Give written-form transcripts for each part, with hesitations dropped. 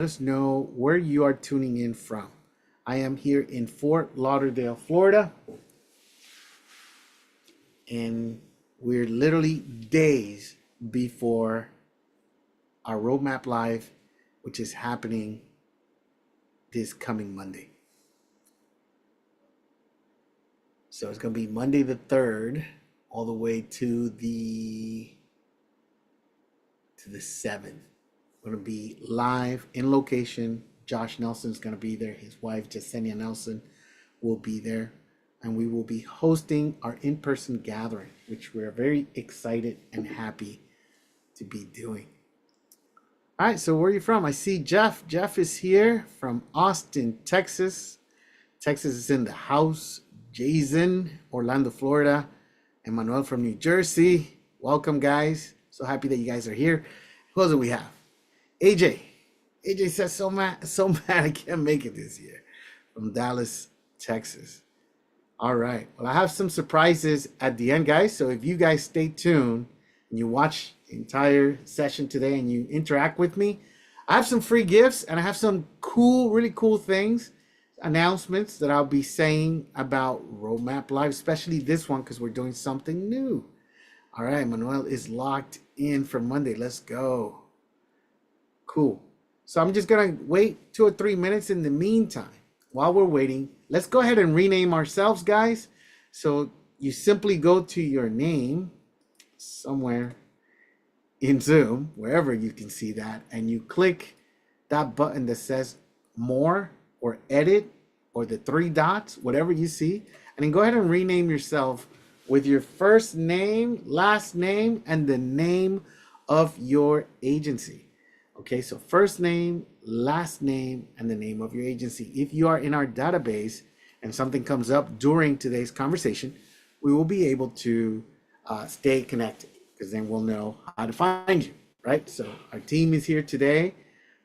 us know where you are tuning in from. I am here in Fort Lauderdale, Florida, and we're literally days before our Roadmap Live, which is happening this coming Monday. So it's going to be Monday the 3rd all the way to the 7th. We're going to be live in location. Josh Nelson's going to be there. His wife, Jasenia Nelson, will be there. And we will be hosting our in-person gathering, which we're very excited and happy to be doing. All right, so where are you from? I see Jeff. Jeff is here from Austin, Texas. Texas is in the house. Jason, Orlando, Florida. And Manuel from New Jersey. Welcome, guys. So happy that you guys are here. Who else do we have? AJ. AJ says so mad I can't make it this year. From Dallas, Texas. All right. Well, I have some surprises at the end, guys. So if you guys stay tuned and you watch the entire session today and you interact with me, I have some free gifts and I have some really cool things, announcements that I'll be saying about Roadmap Live, especially this one because we're doing something new. All right. Manuel is locked in for Monday. Let's go. Cool. So I'm just going to wait 2 or 3 minutes. In the meantime, while we're waiting, let's go ahead and rename ourselves, guys. So you simply go to your name somewhere in Zoom, wherever you can see that, and you click that button that says more or edit or the 3 dots, whatever you see, and then go ahead and rename yourself with your first name, last name, and the name of your agency. Okay, so first name, last name, and the name of your agency. If you are in our database and something comes up during today's conversation, we will be able to stay connected because then we'll know how to find you, right? So our team is here today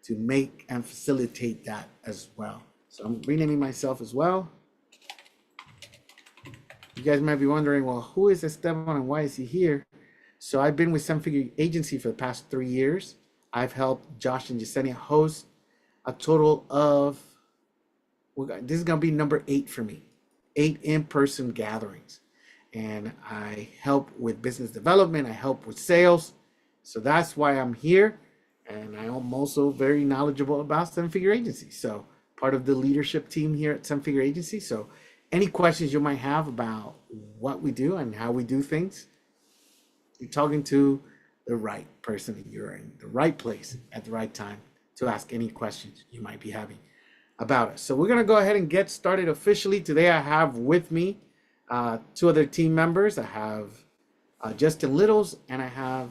to make and facilitate that as well. So I'm renaming myself as well. You guys might be wondering, well, who is Esteban and why is he here? So I've been with Seven Figure Agency for the past 3 years. I've helped Josh and Jasenia host a total of, this is going to be number 8 for me, 8 in-person gatherings. And I help with business development. I help with sales. So that's why I'm here. And I'm also very knowledgeable about Seven Figure Agency. So part of the leadership team here at Seven Figure Agency. So any questions you might have about what we do and how we do things, you're talking to the right person. You're in the right place at the right time to ask any questions you might be having about us. So we're going to go ahead and get started officially. Today I have with me 2 other team members. I have Justin Littles and I have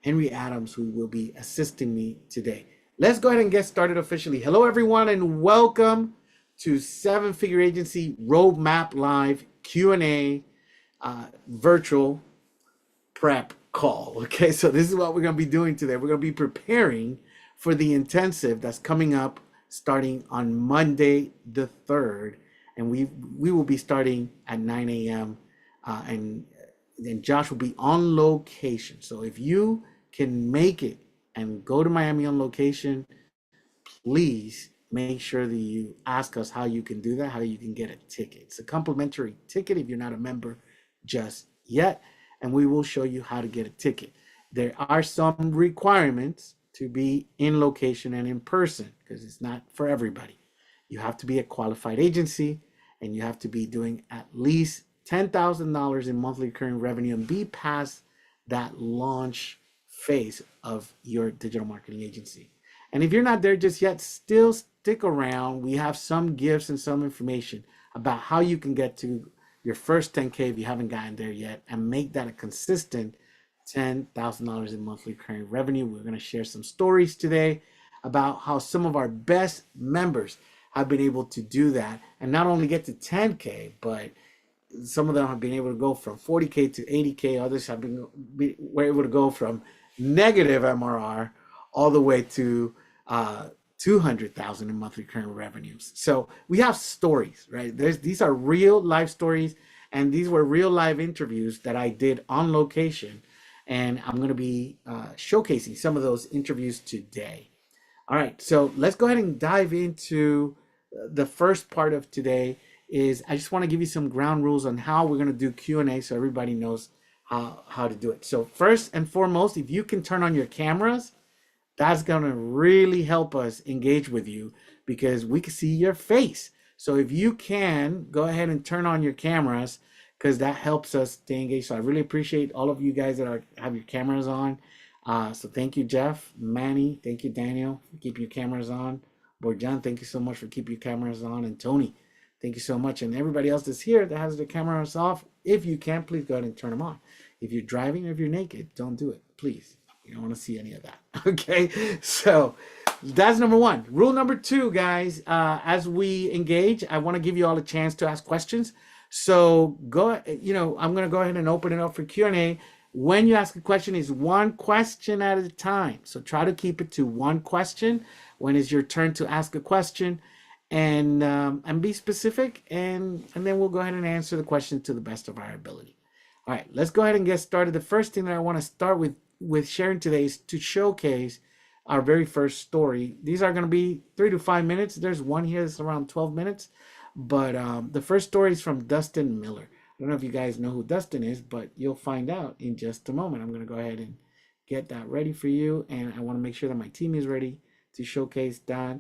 Henry Adams, who will be assisting me today. Let's go ahead and get started officially. Hello, everyone, and welcome to Seven Figure Agency Roadmap Live Q&A virtual prep call. Okay, so this is what we're going to be doing today. We're going to be preparing for the intensive that's coming up starting on Monday the 3rd, and we will be starting at 9 a.m. And then Josh will be on location. So if you can make it and go to Miami on location, please make sure that you ask us how you can do that, how you can get a ticket. It's a complimentary ticket if you're not a member just yet, and we will show you how to get a ticket. There are some requirements to be in location and in person because it's not for everybody. You have to be a qualified agency and you have to be doing at least $10,000 in monthly recurring revenue and be past that launch phase of your digital marketing agency. And if you're not there just yet, still stick around. We have some gifts and some information about how you can get to your first 10K if you haven't gotten there yet and make that a consistent $10,000 in monthly recurring revenue. We're going to share some stories today about how some of our best members have been able to do that and not only get to 10K, but some of them have been able to go from 40K to 80K. Others have were able to go from negative MRR all the way to 200,000 in monthly recurring revenues. So we have stories, right? These are real life stories, and these were real live interviews that I did on location, and I'm going to be showcasing some of those interviews today. All right, so let's go ahead and dive into the first part of today. Is I just want to give you some ground rules on how we're going to do Q&A so everybody knows how to do it. So first and foremost, if you can turn on your cameras, that's going to really help us engage with you because we can see your face. So if you can, go ahead and turn on your cameras because that helps us stay engaged. So I really appreciate all of you guys that have your cameras on. So thank you, Jeff, Manny. Thank you, Daniel, for keeping your cameras on. Borjan, thank you so much for keeping your cameras on. And Tony, thank you so much. And everybody else that's here that has their cameras off, if you can, please go ahead and turn them on. If you're driving or if you're naked, don't do it, please. You don't want to see any of that. Okay, so that's number one. Rule number two, guys. As we engage, I want to give you all a chance to ask questions. So go. I'm going to go ahead and open it up for Q&A. When you ask a question, is one question at a time. So try to keep it to one question when it's your turn to ask a question, and be specific, and then we'll go ahead and answer the question to the best of our ability. All right, let's go ahead and get started. The first thing that I want to start with sharing today is to showcase our very first story. These are going to be 3 to 5 minutes. There's one here that's around 12 minutes, but the first story is from Dustin Miller. I don't know if you guys know who Dustin is, but you'll find out in just a moment. I'm going to go ahead and get that ready for you, and I want to make sure that my team is ready to showcase that.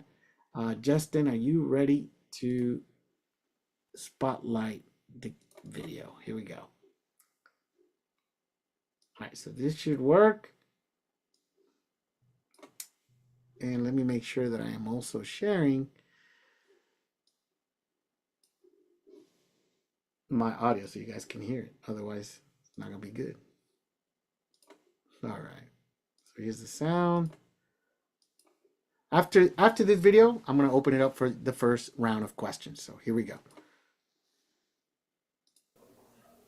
Justin, are you ready to spotlight the video? Here we go. All right, so this should work. And let me make sure that I am also sharing my audio so you guys can hear it. Otherwise, it's not going to be good. All right. So here's the sound. After this video, I'm going to open it up for the first round of questions. So here we go.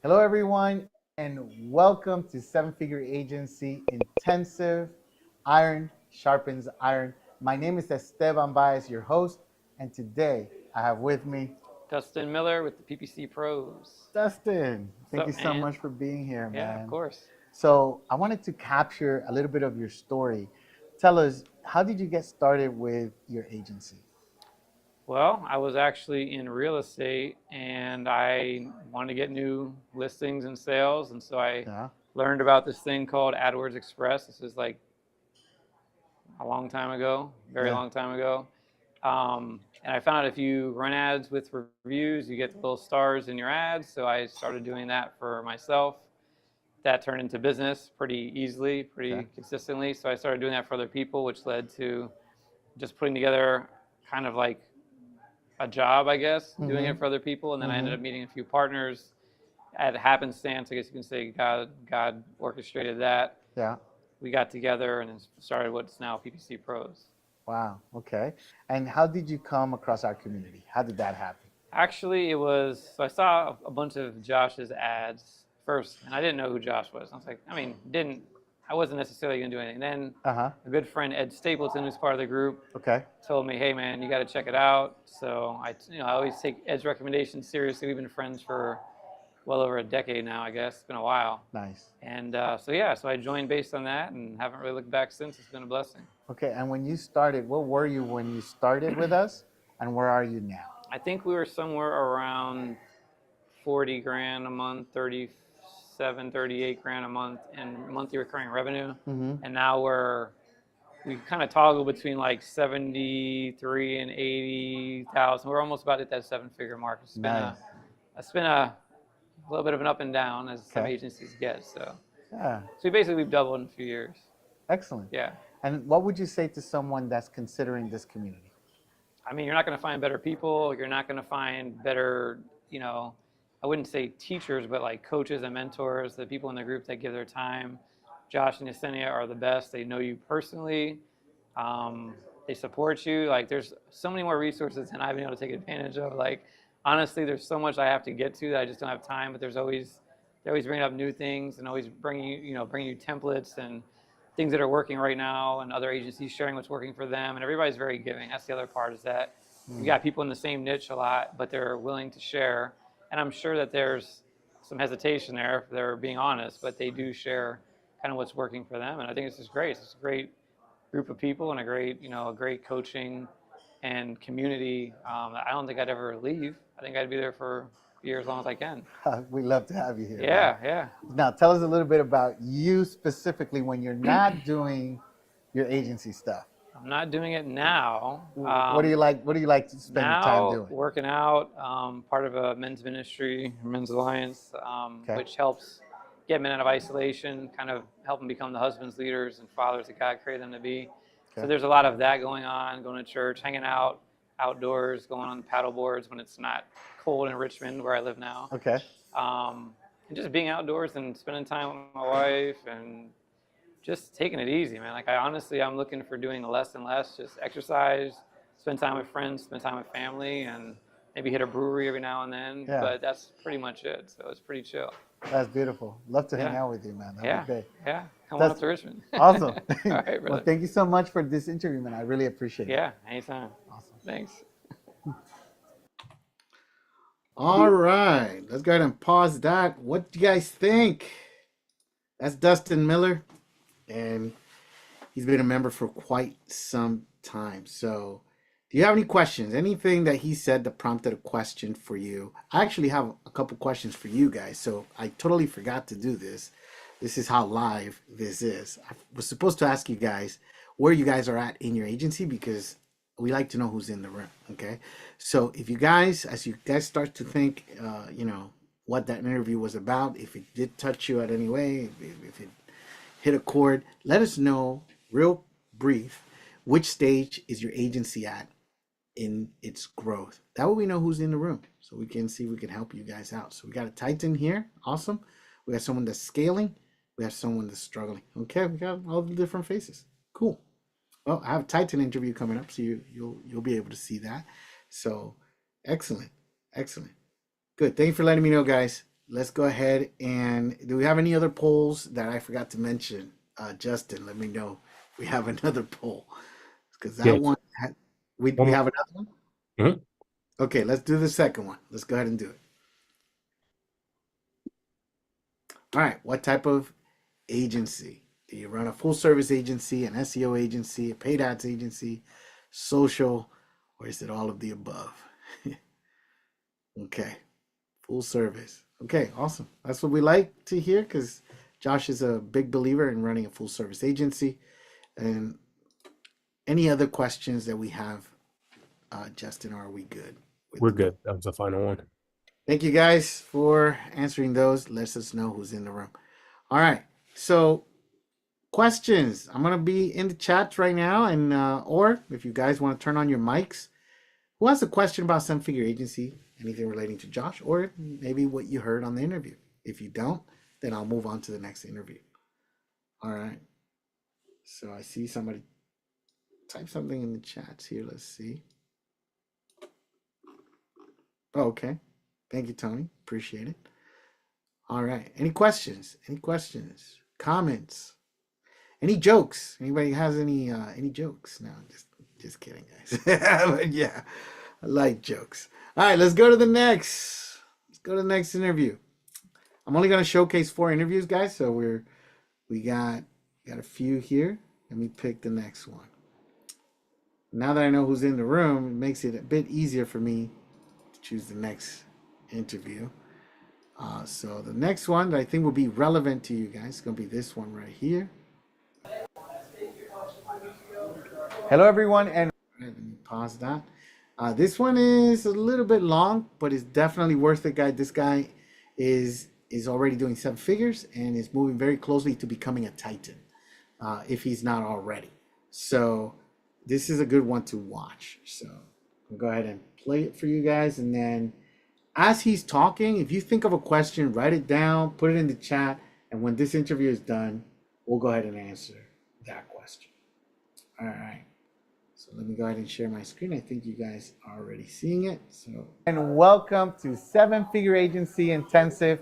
Hello, everyone, and welcome to Seven Figure Agency Intensive Iron Sharpens Iron. My name is Esteban Baez, your host, and today I have with me Dustin Miller with the PPC Pros. Dustin. Thank you What's up, so man? much for being here, man. Yeah, of course. So I wanted to capture a little bit of your story. Tell us, how did you get started with your agency? Well, I was actually in real estate and I wanted to get new listings and sales. And so I Yeah. learned about this thing called AdWords Express. This is like a long time ago, very Yeah. long time ago. And I found out if you run ads with reviews, you get the little stars in your ads. So I started doing that for myself. That turned into business pretty easily, pretty Okay. consistently. So I started doing that for other people, which led to just putting together kind of like a job, I guess, doing it for other people. And then I ended up meeting a few partners at happenstance. I guess you can say God orchestrated that. Yeah. We got together and then started what's now PPC Pros. Wow. Okay. And how did you come across our community? How did that happen? Actually, it was, so I saw a bunch of Josh's ads first, and I didn't know who Josh was. I was like, I wasn't necessarily going to do anything. Then Uh-huh. a good friend, Ed Stapleton, who's part of the group, Okay. told me, hey man, you got to check it out. So I always take Ed's recommendations seriously. We've been friends for well over a decade now, I guess. It's been a while. Nice. And so I joined based on that and haven't really looked back since. It's been a blessing. Okay, and when you started, what were you when you started with us, and where are you now? I think we were somewhere around 40 grand a month, 37, 38 grand a month in monthly recurring revenue. And now we kind of toggle between like 73 and 80,000. We're almost about at that 7-figure mark. It's been a little bit of an up and down as some agencies get. So Yeah, we've doubled in a few years. excellent. Yeah. And what would you say to someone that's considering this community? I mean, you're not going to find better people. You're not going to find better, I wouldn't say teachers, but like coaches and mentors, the people in the group that give their time. Josh and Yesenia are the best. They know you personally. They support you. Like, there's so many more resources than I've been able to take advantage of. Like, honestly, there's so much I have to get to that I just don't have time. But they're always bringing up new things and always bringing you templates and things that are working right now, and other agencies sharing what's working for them. And everybody's very giving. That's the other part, is that you got people in the same niche a lot, but they're willing to share. And I'm sure that there's some hesitation there if they're being honest, but they do share kind of what's working for them. And I think it's just great. It's a great group of people and a great coaching and community. I don't think I'd ever leave. I think I'd be there for a year as long as I can. We love to have you here. Yeah, man. yeah. Now, tell us a little bit about you specifically when you're not doing your agency stuff. I'm not doing it now. What do you like? What do you like to spend your time doing? Working out, part of a men's ministry, Men's Alliance, which helps get men out of isolation, kind of help them become the husbands, leaders, and fathers that God created them to be. Okay. So there's a lot of that going on, going to church, hanging out, outdoors, going on paddle boards when it's not cold in Richmond, where I live now. Okay. And just being outdoors and spending time with my wife and just taking it easy, man. Like I'm looking for doing less and less, just exercise, spend time with friends, spend time with family, and maybe hit a brewery every now and then. Yeah. But that's pretty much it. So it's pretty chill. That's beautiful. Love to hang Yeah. out with you, man. That Yeah. would be great. Yeah. Come on That's up to Richmond. Awesome. All right, Well, brother. thank you so much for this interview, man. I really appreciate it. Yeah, anytime. Awesome. Thanks. All right, let's go ahead and pause that. What do you guys think? That's Dustin Miller, and he's been a member for quite some time. So, do you have any questions? Anything that he said that prompted a question for you? I actually have a couple questions for you guys, so I totally forgot to do this. This is how live this is. I was supposed to ask you guys where you guys are at in your agency because we like to know who's in the room. Okay, so if you guys, as you guys start to think, what that interview was about, if it did touch you at any way, if it hit a chord, let us know real brief. Which stage is your agency at in its growth? That way we know who's in the room, so we can see if we can help you guys out. So we got a Titan here, awesome. We got someone that's scaling. We have someone that's struggling. Okay, we got all the different faces. Cool. Well, I have a Titan interview coming up, so you'll be able to see that. So, excellent. Good. Thank you for letting me know, guys. Let's go ahead and do we have any other polls that I forgot to mention? Justin, let me know if we have another poll because that Yes. one we have another one. Mhm. Okay, let's do the second one. Let's go ahead and do it. All right. What type of agency? Do you run a full service agency, an SEO agency, a paid ads agency, social, or is it all of the above? Okay, full service. Okay, awesome. That's what we like to hear because Josh is a big believer in running a full service agency. And any other questions that we have, Justin, or are we good? We're good. That was the final one. Thank you guys for answering those. Let us know who's in the room. All right, so questions. I'm gonna be in the chats right now, and or if you guys want to turn on your mics, who has a question about Seven Figure Agency, anything relating to Josh, or maybe what you heard on the interview? If you don't, then I'll move on to the next interview. All right. So I see somebody type something in the chats here. Let's see. Oh, okay. Thank you, Tony. Appreciate it. All right. Any questions? Any questions? Comments? Any jokes? Anybody has any jokes? No, just kidding, guys. But yeah, I like jokes. All right, let's go to the next. Let's go to the next interview. I'm only gonna showcase 4 interviews, guys. So we got a few here. Let me pick the next one. Now that I know who's in the room, it makes it a bit easier for me to choose the next interview. So the next one that I think will be relevant to you guys is gonna be this one right here. Hello, everyone, and All right, let me pause that. This one is a little bit long, but it's definitely worth it, guys. This guy is already doing 7 figures and is moving very closely to becoming a Titan, if he's not already. So this is a good one to watch. So I'll go ahead and play it for you guys, and then as he's talking, if you think of a question, write it down, put it in the chat, and when this interview is done, we'll go ahead and answer that question. All right. So let me go ahead and share my screen. I think you guys are already seeing it. So and welcome to 7 Figure Agency Intensive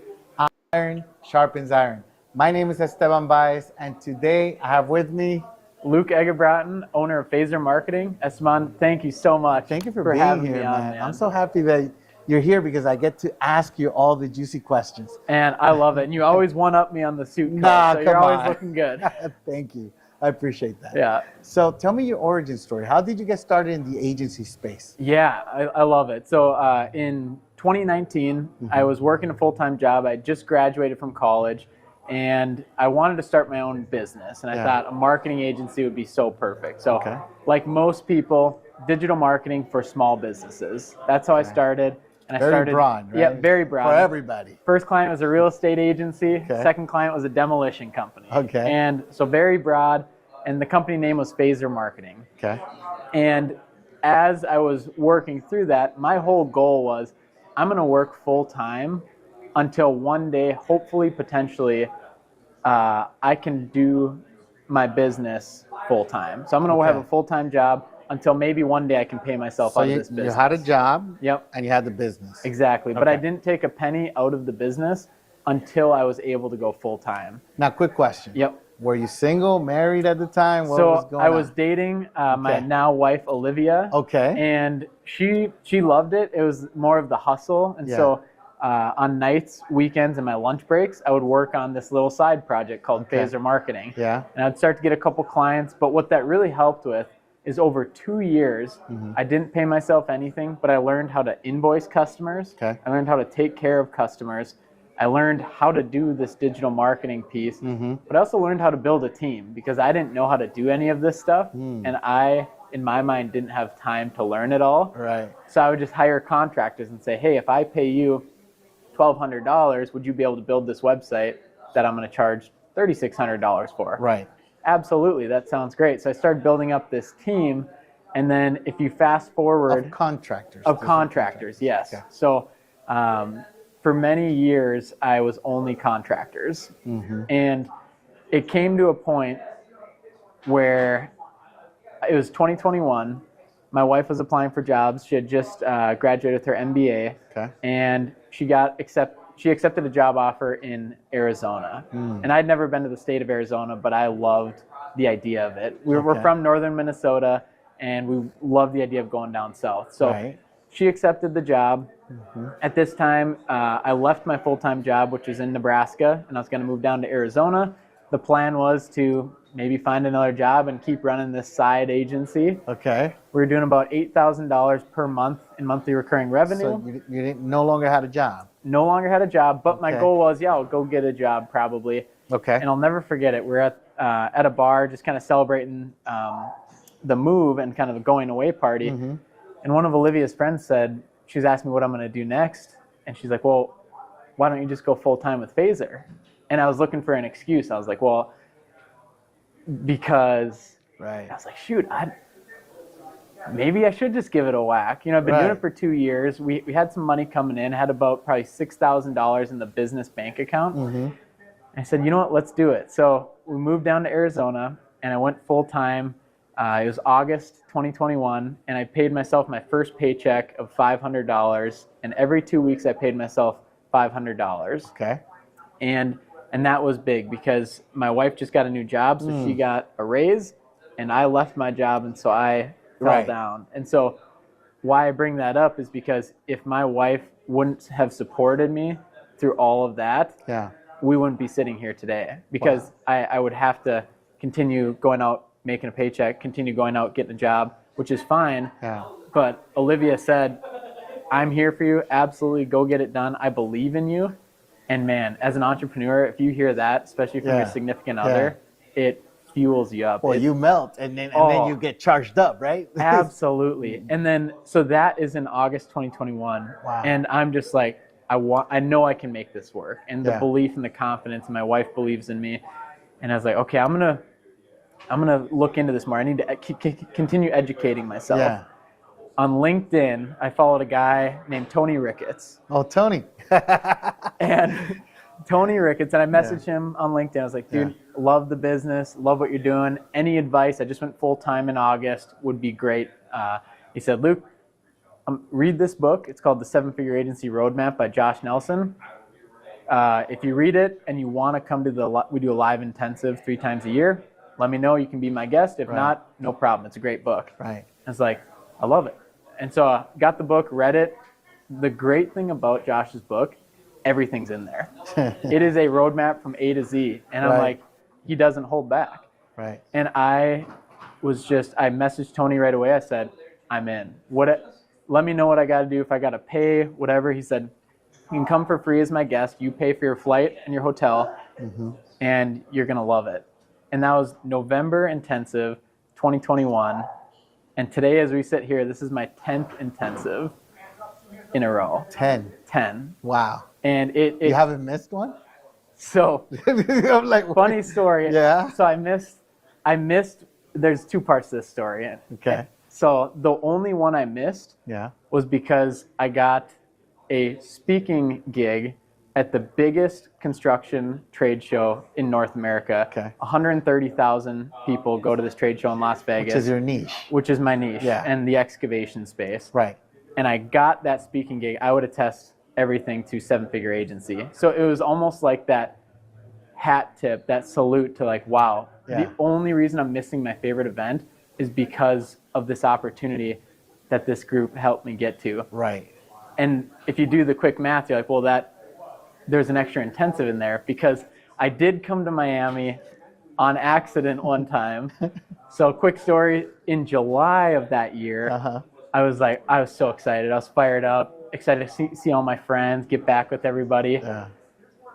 Iron Sharpens Iron. My name is Esteban Baez, and today I have with me. Luke Egerbratton, owner of Phaser Marketing. Esteban, thank you so much. Thank you for being having here, me on, man. I'm so happy that you're here because I get to ask you all the juicy questions. And I love it. And you always one-up me on the suit coat, Nah, so you're come always on. looking good. Thank you. I appreciate that. Yeah. So tell me your origin story. How did you get started in the agency space? Yeah, I love it. So in 2019, I was working a full-time job. I just graduated from college, and I wanted to start my own business. And I Yeah. thought a marketing agency would be so perfect. So Okay. like most people, digital marketing for small businesses. That's how I started. And I Very started, broad, right? Yeah, very broad. For everybody. First client was a real estate agency. Okay. Second client was a demolition company. Okay. And so very broad. And the company name was Phaser Marketing. Okay. And as I was working through that, my whole goal was I'm going to work full time until one day, hopefully, potentially, I can do my business full time. So I'm going to have a full time job until maybe one day I can pay myself So out of you, this business. you had a job Yep, and you had the business. exactly. But I Okay. didn't take a penny out of the business until I was able to go full time. Now, quick question. Yep. Were you single, married at the time? What was So going I on? was dating my Okay. now wife Olivia. Okay. And she loved it. It was more of the hustle. And so on nights, weekends, and my lunch breaks, I would work on this little side project called Okay. Phaser Marketing. Yeah. And I'd start to get a couple clients. But what that really helped with is over 2 years, I didn't pay myself anything, but I learned how to invoice customers. Okay. I learned how to take care of customers. I learned how to do this digital marketing piece, but I also learned how to build a team because I didn't know how to do any of this stuff. And I, in my mind, didn't have time to learn it all. Right. So I would just hire contractors and say, hey, if I pay you $1,200, would you be able to build this website that I'm going to charge $3,600 for? Right. Absolutely, that sounds great. So I started building up this team, and then if you fast forward Of contractors. of contractors, yes. Okay. So for many years, I was only contractors, and it came to a point where it was 2021. My wife was applying for jobs. She had just graduated with her MBA, Okay. and she accepted a job offer in Arizona. And I'd never been to the state of Arizona, but I loved the idea of it. We're Okay. from northern Minnesota, and we loved the idea of going down south. So Right. she accepted the job. At this time, I left my full-time job, which is in Nebraska, and I was going to move down to Arizona. The plan was to maybe find another job and keep running this side agency. Okay. We were doing about $8,000 per month in monthly recurring revenue. So you didn't, no longer had a job. No longer had a job, but my Okay. goal was, I'll go get a job probably. Okay. And I'll never forget it. We're at a bar just kind of celebrating the move and kind of a going away party. And one of Olivia's friends said, she was asking me what I'm going to do next. And she's like, well, why don't you just go full time with Phaser? And I was looking for an excuse. I was like, well, because Right. I was like, shoot, maybe I should just give it a whack. You know, I've been doing Right. it for 2 years. We had some money coming in, had about probably $6,000 in the business bank account. I said, you know what, let's do it. So we moved down to Arizona, and I went full time. It was August 2021, and I paid myself my first paycheck of $500. And every 2 weeks, I paid myself $500. Okay. And that was big because my wife just got a new job, so she got a raise, and I left my job, and so I fell Right. down. And so why I bring that up is because if my wife wouldn't have supported me through all of that, Yeah. we wouldn't be sitting here today because I would have to continue going out, making a paycheck, continue going out, getting a job, which is fine. Yeah. But Olivia said, I'm here for you. Absolutely, go get it done. I believe in you. And man, as an entrepreneur, if you hear that, especially from Yeah. your significant other, it fuels you up. Well, It- you melt and then Oh. you get charged up, right? Absolutely. And then, so that is in August 2021. Wow. And I'm just like, I know I can make this work. And the Yeah. belief and the confidence, and my wife believes in me. And I was like, okay, I'm gonna look into this more. I need to continue educating myself. Yeah. On LinkedIn, I followed a guy named Tony Ricketts. Oh, Tony. And Tony Ricketts, and I messaged him on LinkedIn. I was like, dude, love the business, love what you're doing. Any advice? I just went full time in August, would be great. He said, Luke, read this book. It's called The 7-Figure Agency Roadmap by Josh Nelson. If you read it and you want to come to we do a live intensive 3 times a year, let me know. You can be my guest. If not, no problem. It's a great book. Right. I was like, I love it. And so I got the book, read it. The great thing about Josh's book, everything's in there. It is a roadmap from A to Z. And I'm Right. like, he doesn't hold back. Right. And I messaged Tony right away. I said, I'm in. Let me know what I got to do, if I got to pay, whatever. He said, you can come for free as my guest. You pay for your flight and your hotel, and you're going to love it. And that was November intensive 2021. And today, as we sit here, this is my 10th intensive in a row. 10. 10. Wow. And You haven't missed one? so I'm like, funny story. Yeah. So I missed, there's two parts to this story. Okay. So the only one I missed Yeah. was because I got a speaking gig at the biggest construction trade show in North America. Okay. 130,000 people go to this trade show in Las Vegas. Which is your niche. Which is my niche, Yeah. and the excavation space. Right. And I got that speaking gig. I would attest everything to Seven Figure Agency. So it was almost like that hat tip, that salute to like, wow, Yeah. the only reason I'm missing my favorite event is because of this opportunity that this group helped me get to. Right. And if you do the quick math, you're like, well, there's an extra intensive in there, because I did come to Miami on accident one time. So quick story, in July of that year, I was so excited. I was fired up, excited to see all my friends, get back with everybody. Yeah.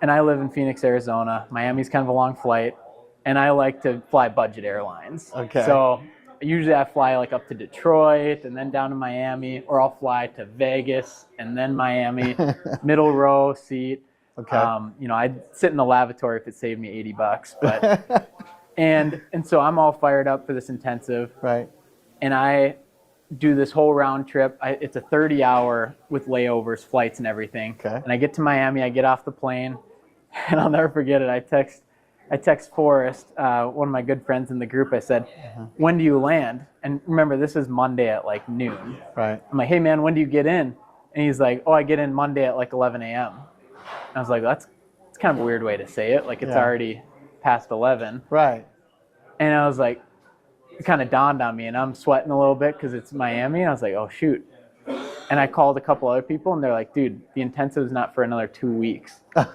And I live in Phoenix, Arizona. Miami's kind of a long flight, and I like to fly budget airlines. Okay. So usually I fly like up to Detroit and then down to Miami, or I'll fly to Vegas and then Miami, middle row seat. Okay. I'd sit in the lavatory if it saved me $80, but and so I'm all fired up for this intensive. Right. And I do this whole round trip. It's a 30-hour with layovers, flights, and everything. Okay. And I get to Miami. I get off the plane, and I'll never forget it. I text Forrest, one of my good friends in the group. I said, "When do you land?" And remember, this is Monday at like noon. Right. I'm like, "Hey man, when do you get in?" And he's like, "Oh, I get in Monday at like 11 a.m." I was like, "It's kind of a weird way to say it. Like it's already past 11." Right. And I was like, it kind of dawned on me, and I'm sweating a little bit because it's Miami. And I was like, oh shoot. And I called a couple other people, and they're like, dude, the intensive is not for another 2 weeks. So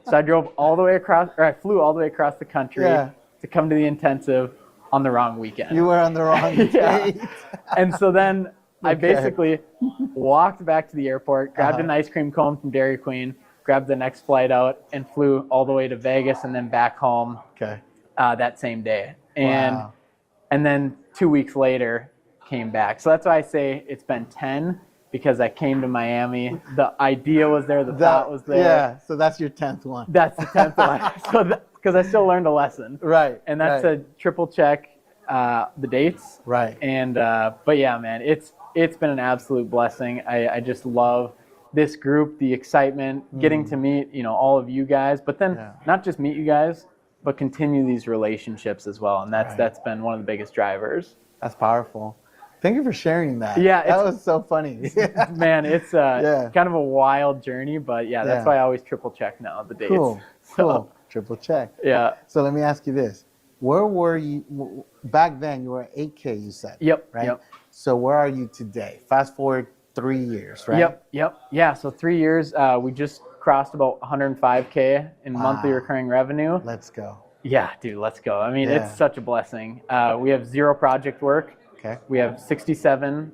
I flew all the way across the country to come to the intensive on the wrong weekend. You were on the wrong Yeah. date. And so then I Okay. basically walked back to the airport, grabbed an ice cream cone from Dairy Queen, grabbed the next flight out, and flew all the way to Vegas and then back home Okay. that same day. And Wow. and then 2 weeks later came back. So that's why I say it's been 10, because I came to Miami. The idea was there, the thought was there. Yeah. So that's your 10th one. That's the 10th one. So because I still learned a lesson. Right. And that's right. a triple check the dates. Right. And but yeah, man, it's been an absolute blessing. I just love this group, the excitement, getting to meet, all of you guys, but then not just meet you guys, but continue these relationships as well. And that's been one of the biggest drivers. That's powerful. Thank you for sharing that. Yeah, that was so funny. Man, it's kind of a wild journey, but that's why I always triple check now the dates. Cool. Cool. Triple check. Yeah. So let me ask you this: where were you back then? You were at 8K, you said. Yep. Right. Yep. So where are you today? Fast forward 3 years, right? Yep. Yeah. So 3 years, we just crossed about 105K in monthly recurring revenue. Let's go. Yeah, dude, let's go. I mean, it's such a blessing. We have 0 project work. Okay. We have 67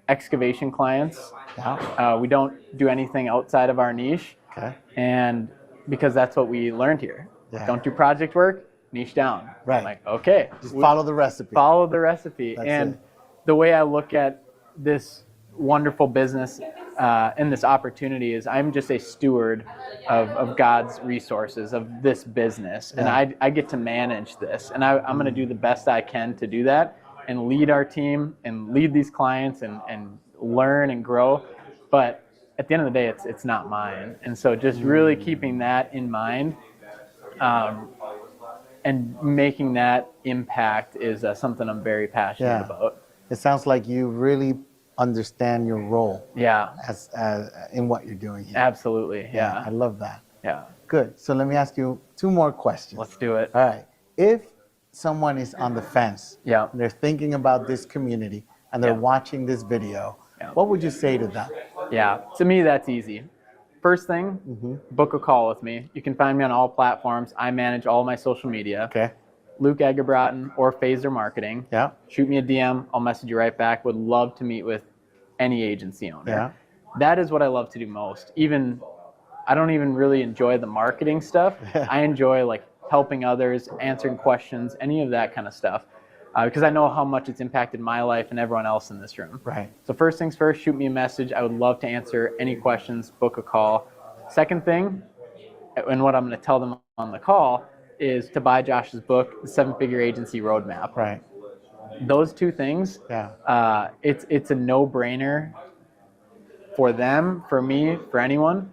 excavation clients. Yeah. We don't do anything outside of our niche. Okay. And because that's what we learned here. Yeah. Don't do project work, niche down. Right. I'm like, okay. Just follow the recipe. Follow the recipe. That's and it. the way I look at this wonderful business and this opportunity is I'm just a steward of God's resources, of this business. And I get to manage this. And I'm going to do the best I can to do that and lead our team and lead these clients and learn and grow. But at the end of the day, it's not mine. And so just really keeping that in mind and making that impact is something I'm very passionate about. It sounds like you really understand your role Yeah, as in what you're doing here. absolutely. I Yeah. love that. Yeah. Good. So let me ask you 2 more questions. Let's do it. All right. If someone is on the fence, Yeah. and they're thinking about this community and they're watching this video, what would you say to them? Yeah. To me, that's easy. First thing, book a call with me. You can find me on all platforms. I manage all my social media. Okay. Luke Egerbrotten or Phaser Marketing. Yeah. Shoot me a DM. I'll message you right back. Would love to meet with any agency owner. Yeah. That is what I love to do most. I don't even really enjoy the marketing stuff. I enjoy like helping others, answering questions, any of that kind of stuff. Because I know how much it's impacted my life and everyone else in this room. Right. So first things first, shoot me a message. I would love to answer any questions, book a call. Second thing, and what I'm going to tell them on the call, is to buy Josh's book, The 7-Figure Agency Roadmap. Right. Those two things, Yeah. it's a no-brainer for them, for me, for anyone.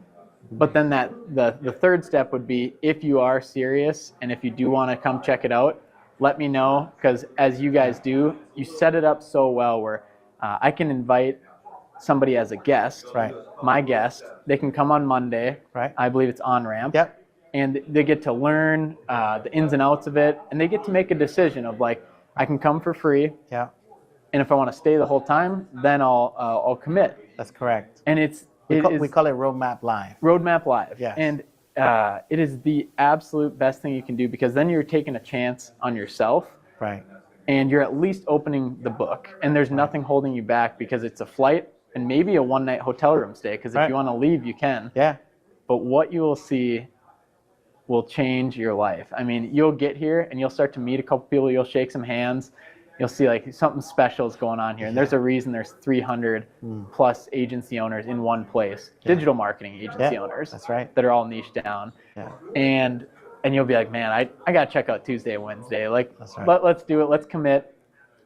But then the third step would be, if you are serious and if you do want to come check it out, let me know, because as you guys do, you set it up so well where I can invite somebody as a guest, Right. my guest. They can come on Monday. Right. I believe it's on ramp. Yep. And they get to learn the ins and outs of it, and they get to make a decision of like, I can come for free, Yeah. and if I want to stay the whole time, then I'll commit. That's correct. And We is call it Roadmap Live. Roadmap Live. Yes. And it is the absolute best thing you can do, because then you're taking a chance on yourself, Right. and you're at least opening the book, and there's nothing holding you back, because it's a flight and maybe a one-night hotel room stay, because if Right. you want to leave, you can. Yeah. But what you will see will change your life. I mean, you'll get here and you'll start to meet a couple people, you'll shake some hands, you'll see like something special is going on here. And there's a reason there's 300 plus agency owners in one place, digital marketing agency Yeah. owners. That's right. That are all niched down. Yeah. And you'll be like, man, I got to check out Tuesday and Wednesday. Like, That's right. let's do it. Let's commit.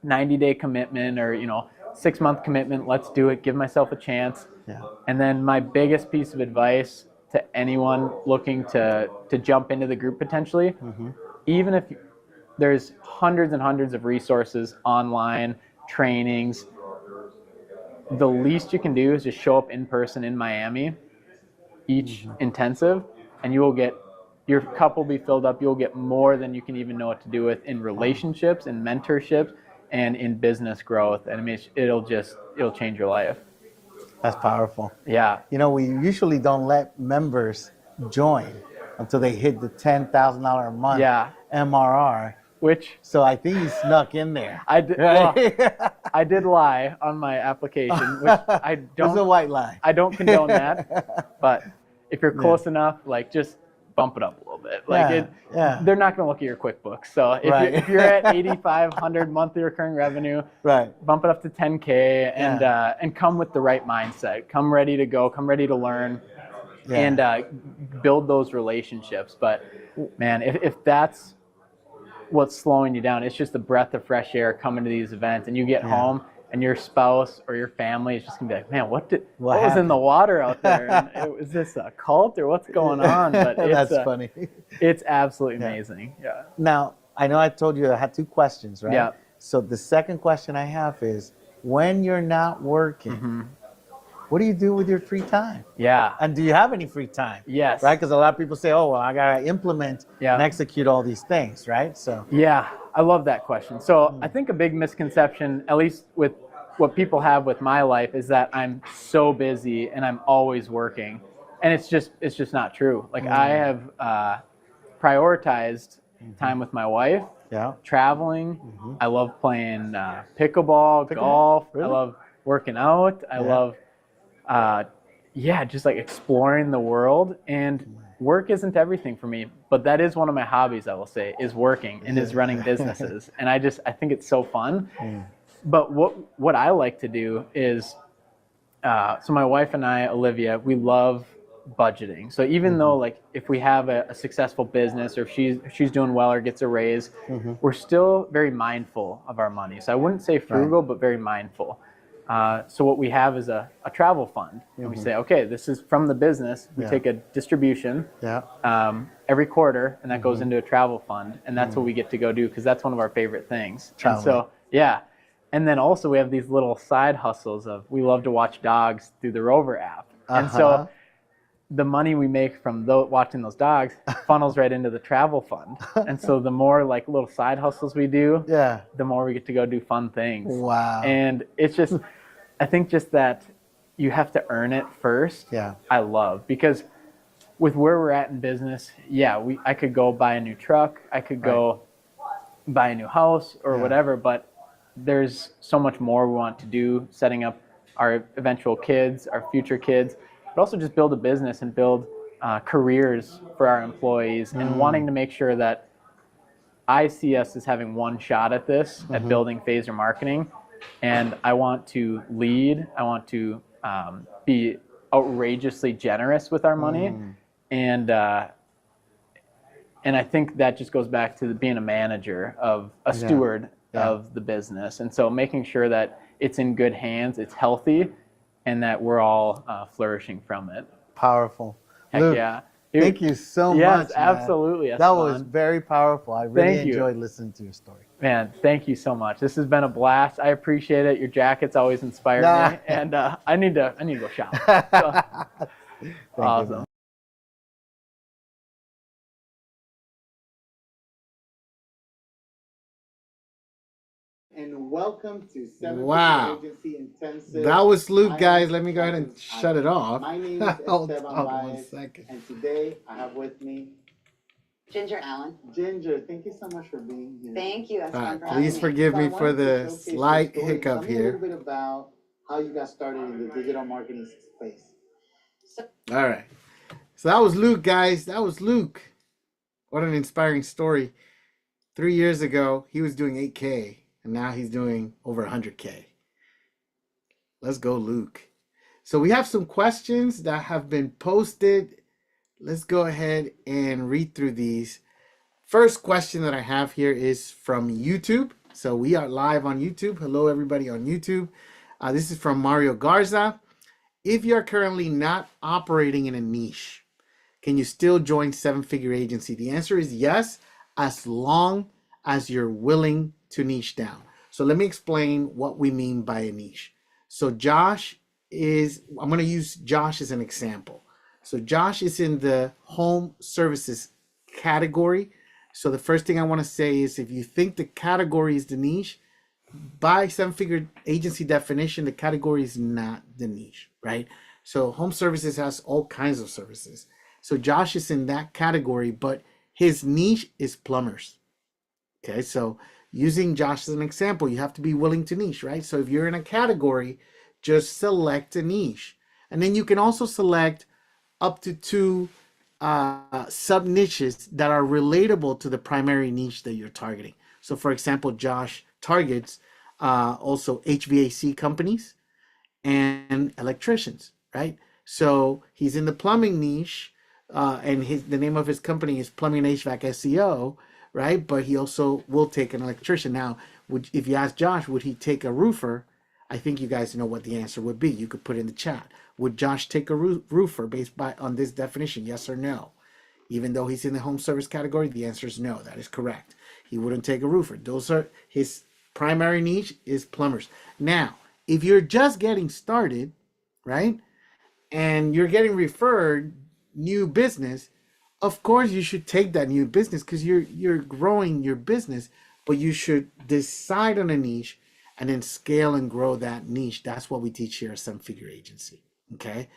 90-day commitment, or 6-month commitment. Let's do it. Give myself a chance. Yeah. And then my biggest piece of advice to anyone looking to jump into the group potentially, even if there's hundreds and hundreds of resources online, trainings, the least you can do is just show up in person in Miami each intensive, and you will get, your cup will be filled up. You'll get more than you can even know what to do with in relationships, in mentorships, and in business growth. And I mean, it'll change your life. That's powerful. Yeah. We usually don't let members join until they hit the $10,000 a month Yeah. MRR. Which So I think he snuck in there. I did. Right? Well, I did lie on my application, which I It's a don't. white lie. I don't condone that. But if you're close enough, like, just bump it up a little bit. Like Yeah. they're not going to look at your QuickBooks. So if you're at 8,500 monthly recurring revenue, Right. bump it up to 10K, and come with the right mindset. Come ready to go. Come ready to learn, Yeah. and build those relationships. But man, if that's what's slowing you down, it's just the breath of fresh air coming to these events, and you get home and your spouse or your family is just gonna be like, man, what was in the water out there? And was this a cult or what's going on? But That's funny. It's absolutely amazing. Yeah. Now, I know I told you I had 2 questions, right? Yeah. So the second question I have is, when you're not working, what do you do with your free time? Yeah. And do you have any free time? Yes. Right? Because a lot of people say, oh, well, I got to implement Yeah. and execute all these things, right? So, Yeah, I love that question. So I think a big misconception, at least with what people have with my life, is that I'm so busy and I'm always working, and it's just not true. Like, I have prioritized time with my wife, yeah. traveling. I love playing pickleball, golf. Really? I love working out. I love just like exploring the world. And work isn't everything for me, but that is one of my hobbies, I will say, is working and is running businesses. And I think it's so fun. But what I like to do is, so my wife and I, Olivia, we love budgeting. So even though, like, if we have a successful business, or if she's doing well or gets a raise, we're still very mindful of our money. So I wouldn't say frugal, but very mindful. So what we have is a travel fund, and we say, okay, this is from the business. We take a distribution every quarter, and that goes into a travel fund, and that's what we get to go do, because that's one of our favorite things. And so, and then also we have these little side hustles of, we love to watch dogs through the Rover app, and so the money we make from watching those dogs funnels right into the travel fund. And so the more like little side hustles we do, the more we get to go do fun things. Wow. And it's just, I think just that you have to earn it first. Yeah. I love, because with where we're at in business, I could go buy a new truck. I could go buy a new house or Yeah. whatever, but there's so much more we want to do, setting up our eventual kids, our future kids, but also just build a business and build careers for our employees, and wanting to make sure that I see us as having one shot at this, at building Phaser Marketing, and I want to lead. I want to be outrageously generous with our money, and I think that just goes back to being a manager, of a steward of the business, and so making sure that it's in good hands, it's healthy, and that we're all flourishing from it. Powerful. Heck Luke, yeah! thank you so Yes, much. Man. absolutely. That was Esteban. very powerful. I really Thank you. enjoyed listening to your story. Man, thank you so much. This has been a blast. I appreciate it. Your jackets always inspire Nah. me, and I need to go shop. So, Thank you, awesome. man. And welcome to Seven Wow. Figure Agency Intensive. That was Luke, I guys. am Let me go ahead and Marcus shut it off. My name is Hold Esteban on one Baez, second. and today I have with me Ginger Allen. Ginger. Thank you so much for being here. Thank you. All Esteban, right, for having please me. forgive So I me for wanted to the showcase your slight story. hiccup Tell me a here. little bit about how you got started in the digital marketing space. All right. So that was Luke, guys. That was Luke. What an inspiring story. 3 years ago, he was doing 8K, and now he's doing over 100K. Let's go, Luke. So we have some questions that have been posted. Let's go ahead and read through these. First question that I have here is from YouTube. So we are live on YouTube. Hello, everybody on YouTube. This is from Mario Garza. If you are currently not operating in a niche, can you still join Seven Figure Agency? The answer is yes, as long as you're willing to niche down. So let me explain what we mean by a niche. So Josh is, I'm going to use Josh as an example. So Josh is in the home services category. So the first thing I want to say is, if you think the category is the niche, by Seven Figure Agency definition, the category is not the niche, right? So home services has all kinds of services. So Josh is in that category, but his niche is plumbers. Okay, so using Josh as an example, you have to be willing to niche, right? So if you're in a category, just select a niche. And then you can also select up to 2 sub niches that are relatable to the primary niche that you're targeting. So for example, Josh targets also HVAC companies and electricians, right? So he's in the plumbing niche, and the name of his company is Plumbing and HVAC SEO, right? But he also will take an electrician. Now, if you ask Josh, would he take a roofer? I think you guys know what the answer would be. You could put in the chat. Would Josh take a roofer based on this definition? Yes or no? Even though he's in the home service category, the answer is no. That is correct. He wouldn't take a roofer. Those are his primary niche is plumbers. Now, if you're just getting started, right, and you're getting referred new business, of course you should take that new business because you're growing your business, but you should decide on a niche and then scale and grow that niche. That's what we teach here at Seven Figure Agency. Okay.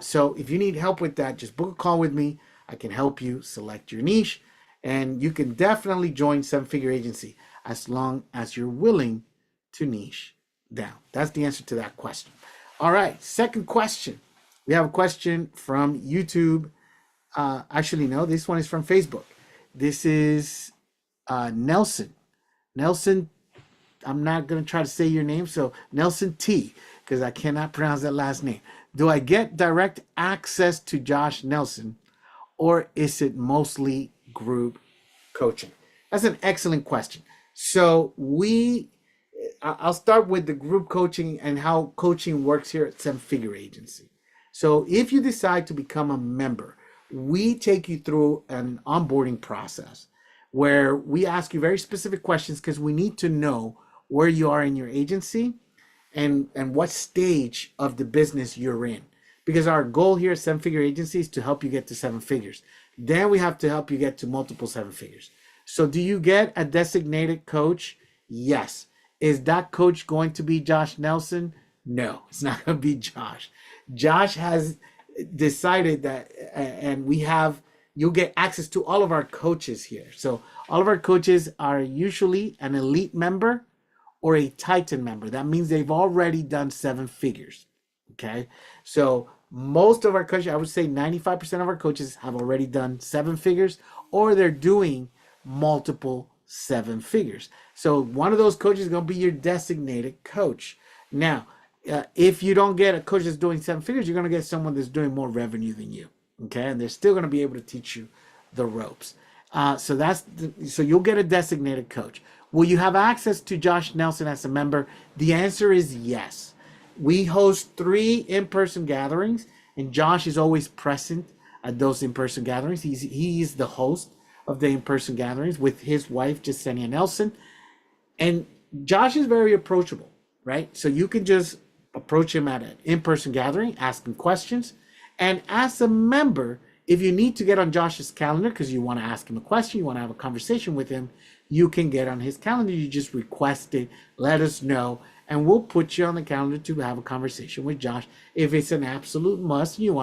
So if you need help with that, just book a call with me. I can help you select your niche, and you can definitely join Seven Figure Agency as long as you're willing to niche down. That's the answer to that question. All right. Second question. We have a question from YouTube. Actually, no, this one is from Facebook. This is Nelson. Nelson, I'm not going to try to say your name. So Nelson T, because I cannot pronounce that last name. Do I get direct access to Josh Nelson, or is it mostly group coaching? That's an excellent question. So I'll start with the group coaching and how coaching works here at Seven Figure Agency. So if you decide to become a member, we take you through an onboarding process where we ask you very specific questions because we need to know where you are in your agency and what stage of the business you're in. Because our goal here at Seven Figure Agency is to help you get to 7 figures. Then we have to help you get to multiple 7 figures. So do you get a designated coach? Yes. Is that coach going to be Josh Nelson? No, it's not going to be Josh. Josh has decided that, and we have you'll get access to all of our coaches here. So all of our coaches are usually an elite member or a Titan member. That means they've already done 7 figures. Okay. So most of our coaches, I would say 95% of our coaches have already done 7 figures, or they're doing multiple 7 figures. So one of those coaches is going to be your designated coach. Now, if you don't get a coach that's doing 7 figures, you're going to get someone that's doing more revenue than you. Okay. And they're still going to be able to teach you the ropes. So you'll get a designated coach. Will you have access to Josh Nelson as a member? The answer is yes. We host 3 in-person gatherings, and Josh is always present at those in-person gatherings. He's the host of the in-person gatherings with his wife, Jasenia Nelson. And Josh is very approachable, right? So you can just approach him at an in-person gathering, ask him questions. And as a member, if you need to get on Josh's calendar because you want to ask him a question, you want to have a conversation with him, you can get on his calendar. You just request it, let us know, and we'll put you on the calendar to have a conversation with Josh. If it's an absolute must, you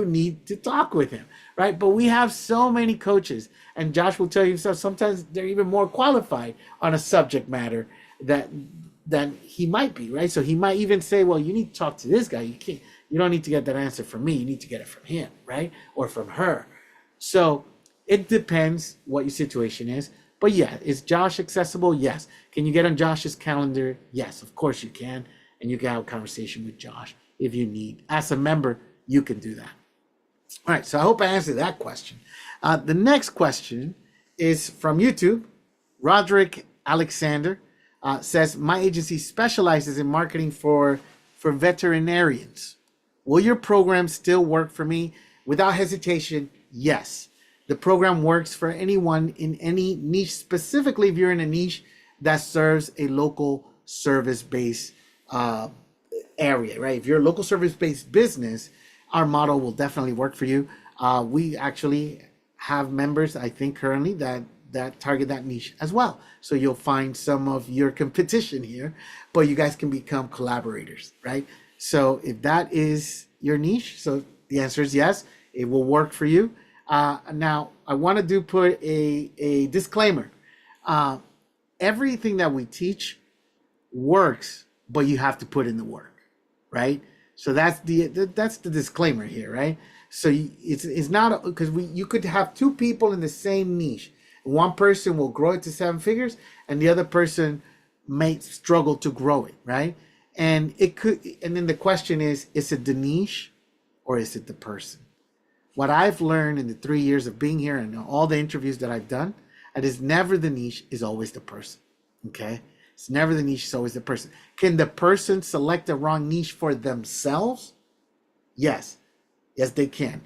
need to talk with him, right? But we have so many coaches, and Josh will tell you sometimes they're even more qualified on a subject matter than he might be, right? So he might even say, well, you need to talk to this guy. You don't need to get that answer from me. You need to get it from him, right? Or from her. So it depends what your situation is. But yeah, is Josh accessible? Yes. Can you get on Josh's calendar? Yes, of course you can. And you can have a conversation with Josh if you need. As a member, you can do that. All right, so I hope I answered that question. The next question is from YouTube. Roderick Alexander says, my agency specializes in marketing for veterinarians. Will your program still work for me? Without hesitation, yes. The program works for anyone in any niche, specifically if you're in a niche that serves a local service-based area, right? If you're a local service-based business, our model will definitely work for you. We actually have members, I think currently, that target that niche as well. So you'll find some of your competition here, but you guys can become collaborators, right? So if that is your niche, so the answer is yes, it will work for you. Now, I want to put a disclaimer. Everything that we teach works, but you have to put in the work, right? So that's the disclaimer here, right? So it's not, because you could have 2 people in the same niche. One person will grow it to 7 figures, and the other person may struggle to grow it, right? And then the question is it the niche or is it the person? What I've learned in the 3 years of being here and all the interviews that I've done, it is never the niche, is always the person. Okay? It's never the niche, it's always the person. Can the person select the wrong niche for themselves? Yes. Yes, they can.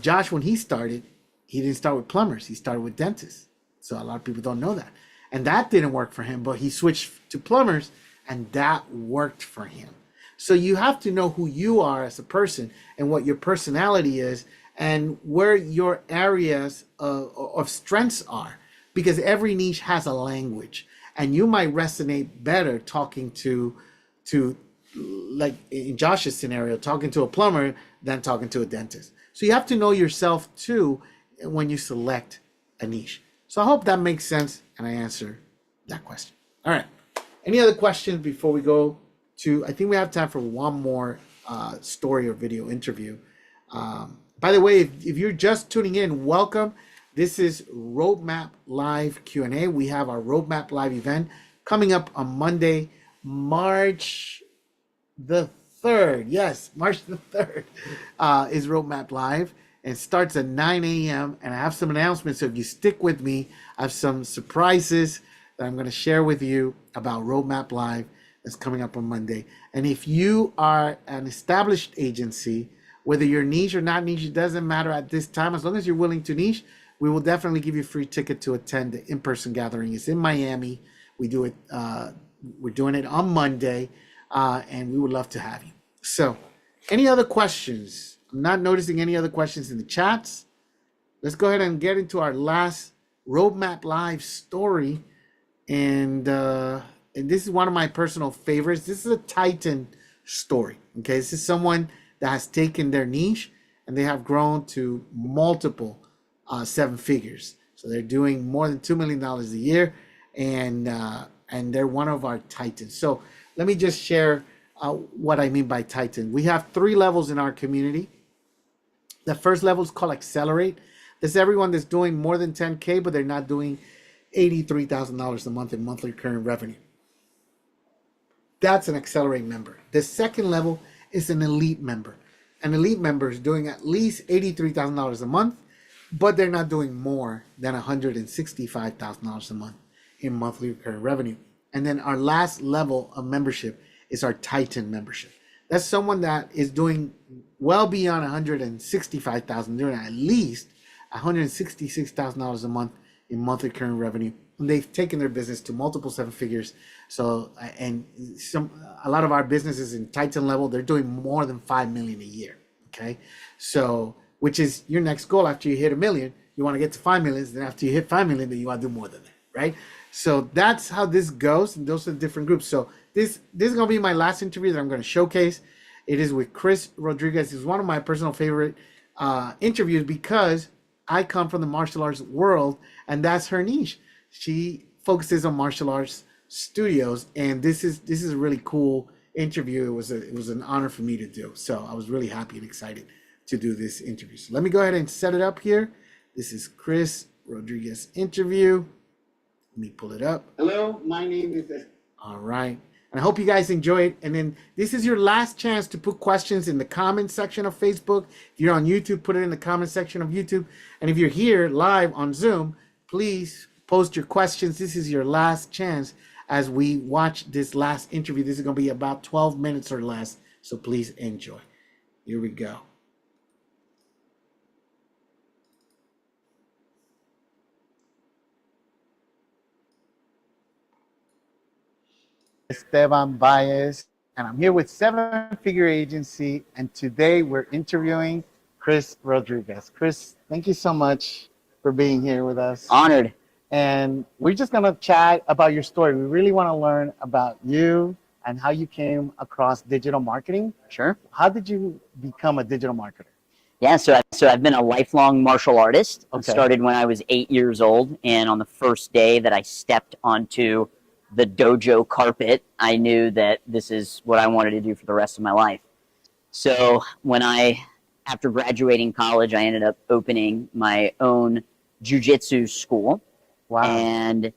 Josh, when he started, he didn't start with plumbers. He started with dentists. So a lot of people don't know that. And that didn't work for him, but he switched to plumbers and that worked for him. So you have to know who you are as a person and what your personality is and where your areas of strengths are, because every niche has a language, and you might resonate better talking to like in Josh's scenario, talking to a plumber than talking to a dentist. So you have to know yourself too when you select a niche. So I hope that makes sense and I answer that question. All right. Any other questions before we go to, I think we have time for one more story or video interview. By the way, if you're just tuning in, welcome. This is Roadmap Live Q&A. We have our Roadmap Live event coming up on Monday, March the 3rd. Yes, March the 3rd is Roadmap Live, and starts at 9 a.m. And I have some announcements. So if you stick with me, I have some surprises that I'm going to share with you about Roadmap Live that's coming up on Monday. And if you are an established agency, whether you're niche or not niche, it doesn't matter at this time. As long as you're willing to niche, we will definitely give you a free ticket to attend the in-person gathering. It's in Miami. We do it. We're doing it on Monday, and we would love to have you. So, any other questions? I'm not noticing any other questions in the chats. Let's go ahead and get into our last Roadmap Live story, and this is one of my personal favorites. This is a Titan story. Okay, this is someone that has taken their niche and they have grown to multiple seven figures. So they're doing more than $2 million a year, and they're one of our titans. So let me just share what I mean by titan. We have 3 levels in our community. The first level is called Accelerate. That's everyone that's doing more than 10K, but they're not doing $83,000 a month in monthly recurring revenue. That's an Accelerate member. The second level is an Elite member. An Elite member is doing at least $83,000 a month, but they're not doing more than $165,000 a month in monthly recurring revenue. And then our last level of membership is our Titan membership. That's someone that is doing well beyond $165,000, doing at least $166,000 a month in monthly recurring revenue. And they've taken their business to multiple 7 figures. So, and a lot of our businesses in Titan level, they're doing more than 5 million a year. Okay. So, which is your next goal after you hit 1 million, you want to get to 5 million. Then after you hit 5 million, then you want to do more than that. Right. So that's how this goes. And those are the different groups. So this is going to be my last interview that I'm going to showcase. It is with Chris Rodriguez. It's one of my personal favorite interviews because I come from the martial arts world, and that's her niche. She focuses on martial arts studios, and this is a really cool interview. It was an honor for me to do. So I was really happy and excited to do this interview. So let me go ahead and set it up here. This is Chris Rodriguez interview. Let me pull it up. Hello, my name is. All right. And I hope you guys enjoy it. And then this is your last chance to put questions in the comment section of Facebook. If you're on YouTube, put it in the comment section of YouTube. And if you're here live on Zoom, please post your questions. This is your last chance as we watch this last interview. This is going to be about 12 minutes or less. So please enjoy. Here we go. Esteban Baez, and I'm here with 7 Figure Agency, and today we're interviewing Chris Rodriguez. Chris, thank you so much for being here with us. Honored. And we're just going to chat about your story. We really want to learn about you and how you came across digital marketing. Sure. How did you become a digital marketer? Yeah, so I've been a lifelong martial artist. I Okay. started when I was 8 years old, and on the first day that I stepped onto the dojo carpet, I knew that this is what I wanted to do for the rest of my life. So after graduating college, I ended up opening my own jiu-jitsu school. Wow. And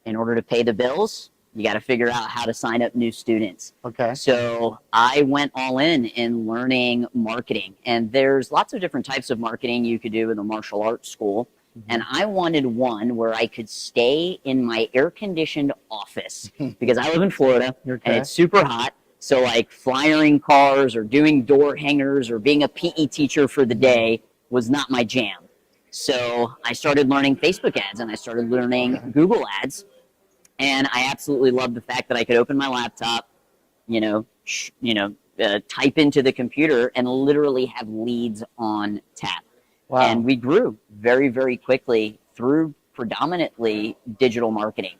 in order to pay the bills, you got to figure out how to sign up new students. Okay. So I went all in learning marketing. And there's lots of different types of marketing you could do in a martial arts school. And I wanted one where I could stay in my air-conditioned office because I live in Florida and it's super hot. So like flyering cars or doing door hangers or being a PE teacher for the day was not my jam. So I started learning Facebook ads and I started learning Google ads. And I absolutely loved the fact that I could open my laptop, type into the computer and literally have leads on tap. Wow. And we grew very, very quickly through predominantly digital marketing.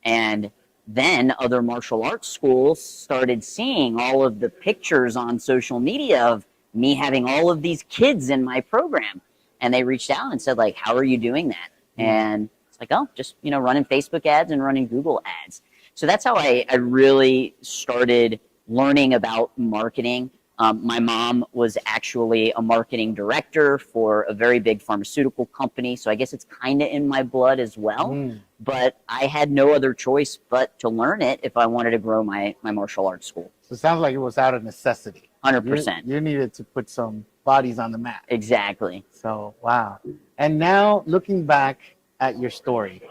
And then other martial arts schools started seeing all of the pictures on social media of me having all of these kids in my program. And they reached out and said, like, how are you doing that? And it's like, oh, just, running Facebook ads and running Google ads. So that's how I really started learning about marketing. My mom was actually a marketing director for a very big pharmaceutical company. So I guess it's kind of in my blood as well. But I had no other choice but to learn it if I wanted to grow my martial arts school. So it sounds like it was out of necessity. 100%. You needed to put some bodies on the map. Exactly. So, wow. And now looking back at your story,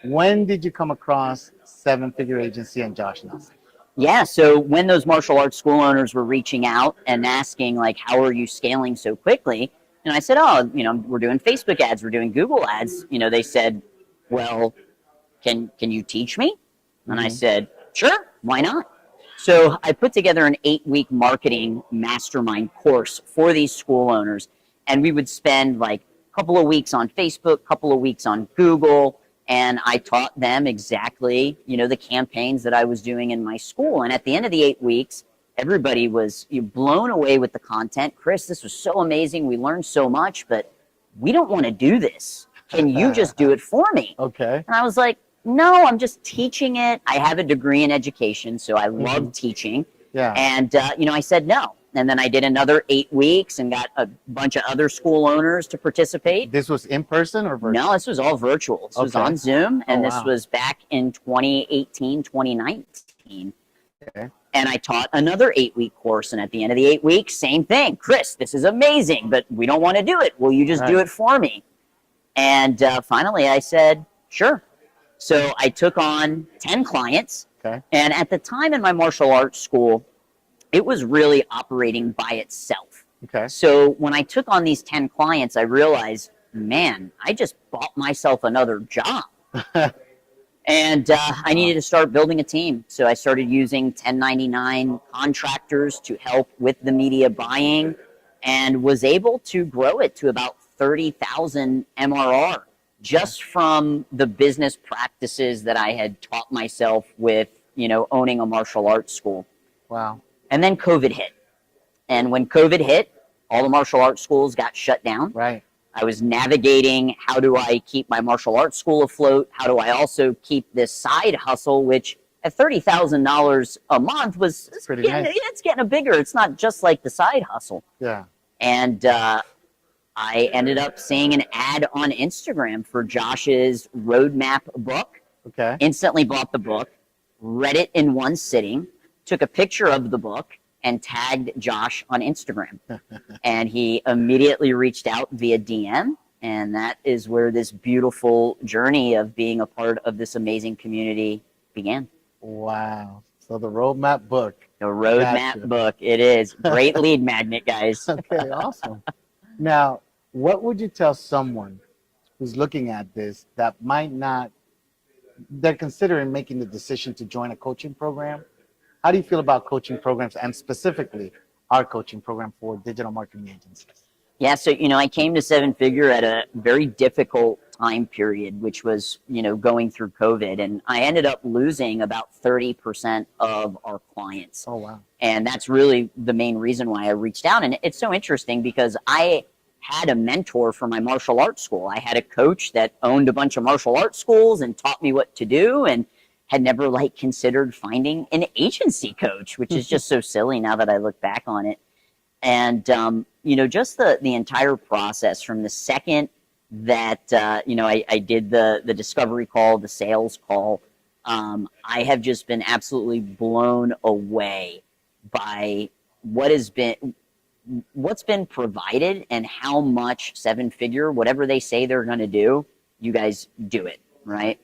when did you come across 7 Figure Agency and Josh Nelson? Yeah, so when those martial arts school owners were reaching out and asking, like, how are you scaling so quickly? And I said, oh, we're doing Facebook ads, we're doing Google ads. They said, well, can you teach me? And I said, sure, why not? So I put together an 8-week marketing mastermind course for these school owners. And we would spend like a couple of weeks on Facebook, a couple of weeks on Google. And I taught them exactly, the campaigns that I was doing in my school. And at the end of the 8 weeks, everybody was blown away with the content. Chris, this was so amazing. We learned so much, but we don't want to do this. Can you just do it for me? Okay. And I was like, no, I'm just teaching it. I have a degree in education, so I love teaching. Yeah. And, I said no. And then I did another 8 weeks and got a bunch of other school owners to participate. This was in person or virtual? No, this was all virtual. This was Okay. on Zoom, and Oh, this wow. was back in 2018, 2019. Okay. And I taught another 8-week course. And at the end of the 8 weeks, same thing. Chris, this is amazing, but we don't want to do it. Will you just do Right. it for me? And finally, I said, sure. So I took on 10 clients. Okay. And at the time in my martial arts school, it was really operating by itself. Okay. So when I took on these 10 clients, I realized, man, I just bought myself another job. And I needed to start building a team. So I started using 1099 contractors to help with the media buying and was able to grow it to about 30,000 MRR just from the business practices that I had taught myself with, owning a martial arts school. Wow. And then COVID hit. And when COVID hit, all the martial arts schools got shut down. Right. I was navigating, how do I keep my martial arts school afloat? How do I also keep this side hustle, which at $30,000 a month was Pretty getting, nice. it's getting a bigger. It's not just like the side hustle. Yeah. And I ended up seeing an ad on Instagram for Josh's roadmap book. Okay. Instantly bought the book, read it in one sitting, took a picture of the book, and tagged Josh on Instagram. And he immediately reached out via DM. And that is where this beautiful journey of being a part of this amazing community began. Wow. So the roadmap book. The roadmap Gotcha. book, it is. Great lead magnet, guys. Okay, awesome. Now, what would you tell someone who's looking at this that might not, they're considering making the decision to join a coaching program? How do you feel about coaching programs and specifically our coaching program for digital marketing agencies? Yeah, so, I came to Seven Figure at a very difficult time period, which was, going through COVID. And I ended up losing about 30% of our clients. Oh, wow. And that's really the main reason why I reached out. And it's so interesting because I had a mentor for my martial arts school. I had a coach that owned a bunch of martial arts schools and taught me what to do, and had never considered finding an agency coach, which is just so silly now that I look back on it. And, just the entire process from the second that, I did the discovery call, the sales call, I have just been absolutely blown away by what's been provided and how much Seven Figure, whatever they say they're going to do, you guys do it, right?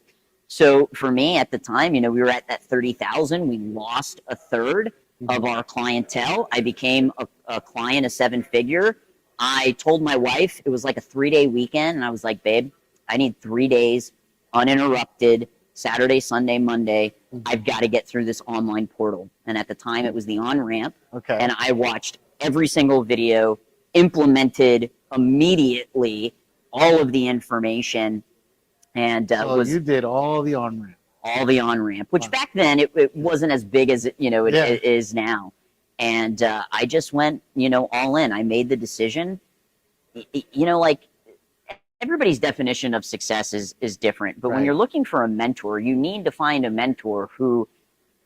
So for me at the time, we were at that 30,000. We lost a third of our clientele. I became a client of Seven Figure. I told my wife, it was like a 3-day weekend, and I was like, babe, I need 3 days uninterrupted, Saturday, Sunday, Monday. I've got to get through this online portal. And at the time, it was the On-Ramp. Okay. And I watched every single video, implemented immediately all of the information, and So you did all the on-ramp. all the On-Ramp, which Wow. back then it wasn't as big as it Yeah. is now. And I just went, all in. I made the decision. Everybody's definition of success is different. But when Right. you're looking for a mentor, you need to find a mentor who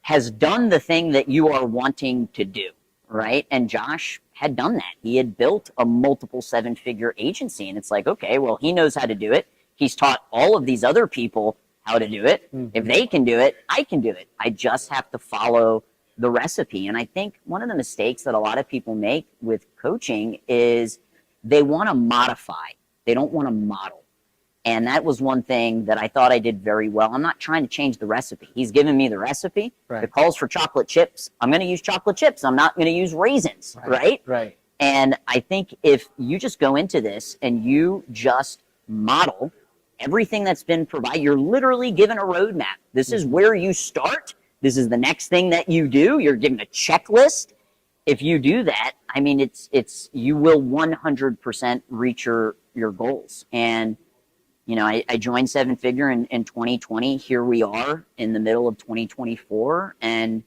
has done the thing that you are wanting to do, right? And Josh had done that. He had built a multiple 7-figure agency. And it's like, okay, well, he knows how to do it. He's taught all of these other people how to do it. Mhm. If they can do it, I can do it. I just have to follow the recipe. And I think one of the mistakes that a lot of people make with coaching is they want to modify. They don't want to model. And that was one thing that I thought I did very well. I'm not trying to change the recipe. He's given me the recipe. Right. It calls for chocolate chips. I'm going to use chocolate chips. I'm not going to use raisins, right? Right. And I think if you just go into this and you just model everything that's been provided, you're literally given a roadmap. This is where you start. This is the next thing that you do. You're given a checklist. If you do that, I mean, it's you will 100% reach your goals. And I joined 7-figure in 2020. Here we are in the middle of 2024, and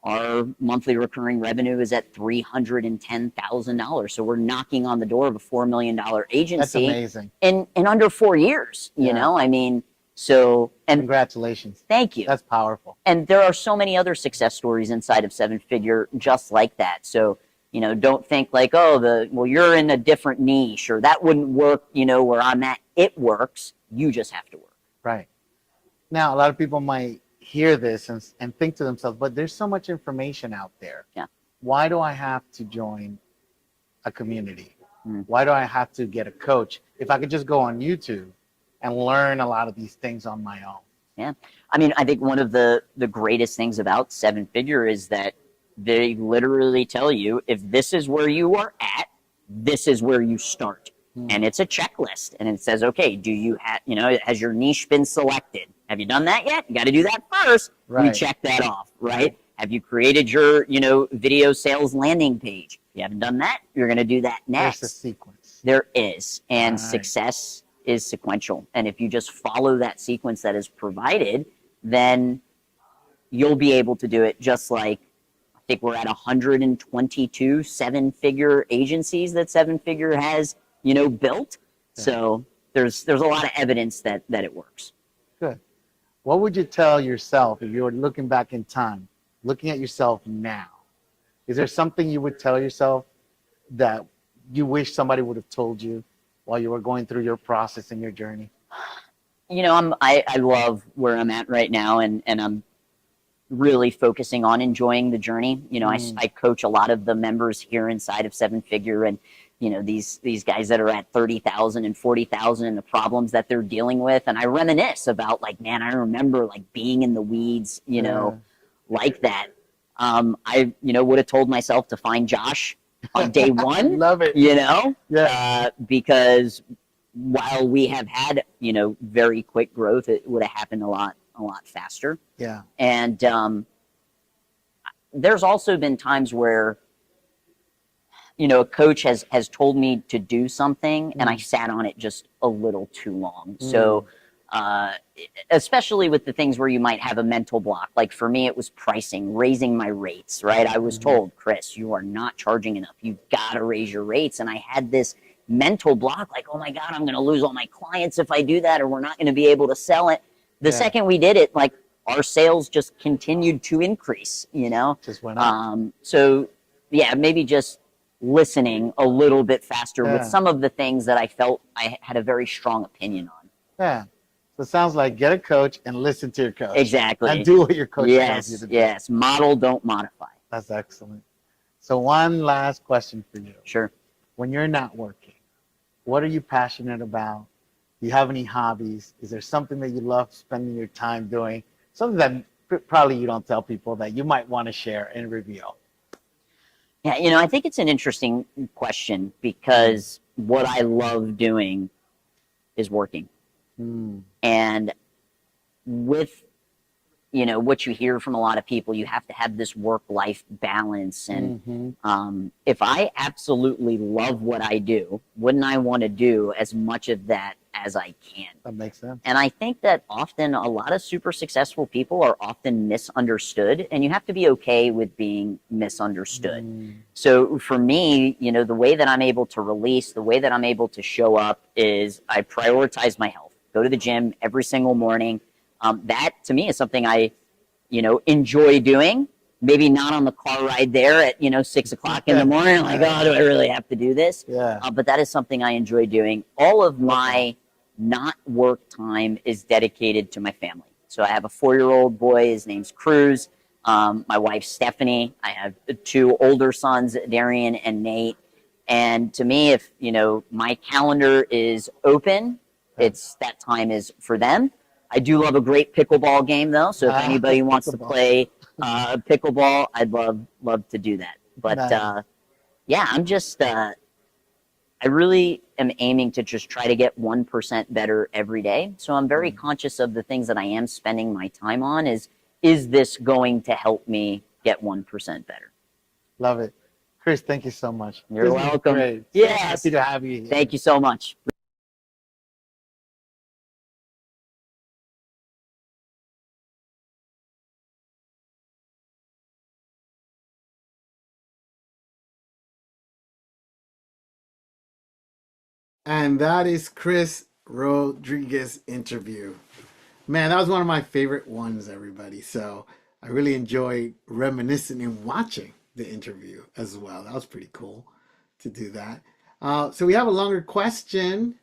our monthly recurring revenue is at $310,000. So we're knocking on the door of a $4 million That's agency amazing. in under 4 years. You Yeah. know, I mean, so and Congratulations. thank you. That's powerful. And there are so many other success stories inside of Seven Figure just like that. So, you know, don't think like, oh, well, you're in a different niche or that wouldn't work, you know, where I'm at. It works. You just have to work. Right. Now, a lot of people might hear this and think to themselves, but there's so much information out there. Yeah. Why do I have to join a community? Mm. Why do I have to get a coach if I could just go on YouTube and learn a lot of these things on my own? Yeah. I mean, I think one of the greatest things about Seven Figure is that they literally tell you if this is where you are at, this is where you start. And it's a checklist and it says, okay, do you have, you know, has your niche been selected? Have you done that yet? You got to do that first. We Right. check that off, right? Have you created your, you know, video sales landing page? If you haven't done that, you're going to do that next. There's a sequence. There is, and Right. success is sequential. And if you just follow that sequence that is provided, then you'll be able to do it just like I think we're at 122 seven-figure agencies that Seven Figure has, you know, built. Yeah. So there's a lot of evidence that it works. Good. What would you tell yourself if you were looking back in time, looking at yourself now? Is there something you would tell yourself that you wish somebody would have told you while you were going through your process and your journey? You know, I love where I'm at right now, and I'm really focusing on enjoying the journey. You know, I coach a lot of the members here inside of Seven Figure, and you know, these guys that are at 30,000 and 40,000 and the problems that they're dealing with, and I reminisce about like, man, I remember like being in the weeds, you know, like that. I, you know, would have told myself to find Josh on day one. Love it. You know, Yeah. because while we have had, you know, very quick growth, it would have happened a lot faster. Yeah. And there's also been times where, you know, a coach has told me to do something and I sat on it just a little too long. So, especially with the things where you might have a mental block, like for me, it was pricing, raising my rates, right? I was told, Chris, you are not charging enough. You've got to raise your rates. And I had this mental block, like, oh my God, I'm going to lose all my clients if I do that, or we're not going to be able to sell it. The second we did it, like our sales just continued to increase, you know? Just went up. So yeah, maybe just listening a little bit faster with Yeah. some of the things that I felt I had a very strong opinion on. Yeah. So it sounds like get a coach and listen to your coach. Exactly. And do what your coach tells you Yes, to do. yes. Model, don't modify. That's excellent. So one last question for you. Sure. When you're not working, what are you passionate about? Do you have any hobbies? Is there something that you love spending your time doing? Something that probably you don't tell people that you might want to share and reveal. Yeah, you know, I think it's an interesting question because what I love doing is working. And with, you know, what you hear from a lot of people, you have to have this work-life balance. And if I absolutely love what I do, wouldn't I want to do as much of that as I can? That makes sense. And I think that often a lot of super successful people are often misunderstood, and you have to be okay with being misunderstood. So for me, you know, the way that I'm able to release, the way that I'm able to show up is I prioritize my health, go to the gym every single morning. That to me is something I, you know, enjoy doing. Maybe not on the car ride there at, you know, 6 o'clock in the morning. Like, oh, do I really have to do this? Yeah. But that is something I enjoy doing. All of my not work time is dedicated to my family. So I have a 4-year-old boy. His name's Cruz. My wife, Stephanie. I have 2 older sons, Darian and Nate. And to me, if, you know, my calendar is open, it's that time is for them. I do love a great pickleball game, though. So if anybody wants to play pickleball, I'd love to do that. But Nice. yeah, I'm just I really am aiming to just try to get 1% better every day. So I'm very conscious of the things that I am spending my time on. Is this going to help me get 1% better? Love it. Chris, thank you so much. You're This was welcome. Great. So Yes. happy to have you here. Thank you so much. And that is Chris Rodriguez interview. Man, that was one of my favorite ones, everybody. So I really enjoyed reminiscing and watching the interview as well. That was pretty cool to do that. So we have a longer question.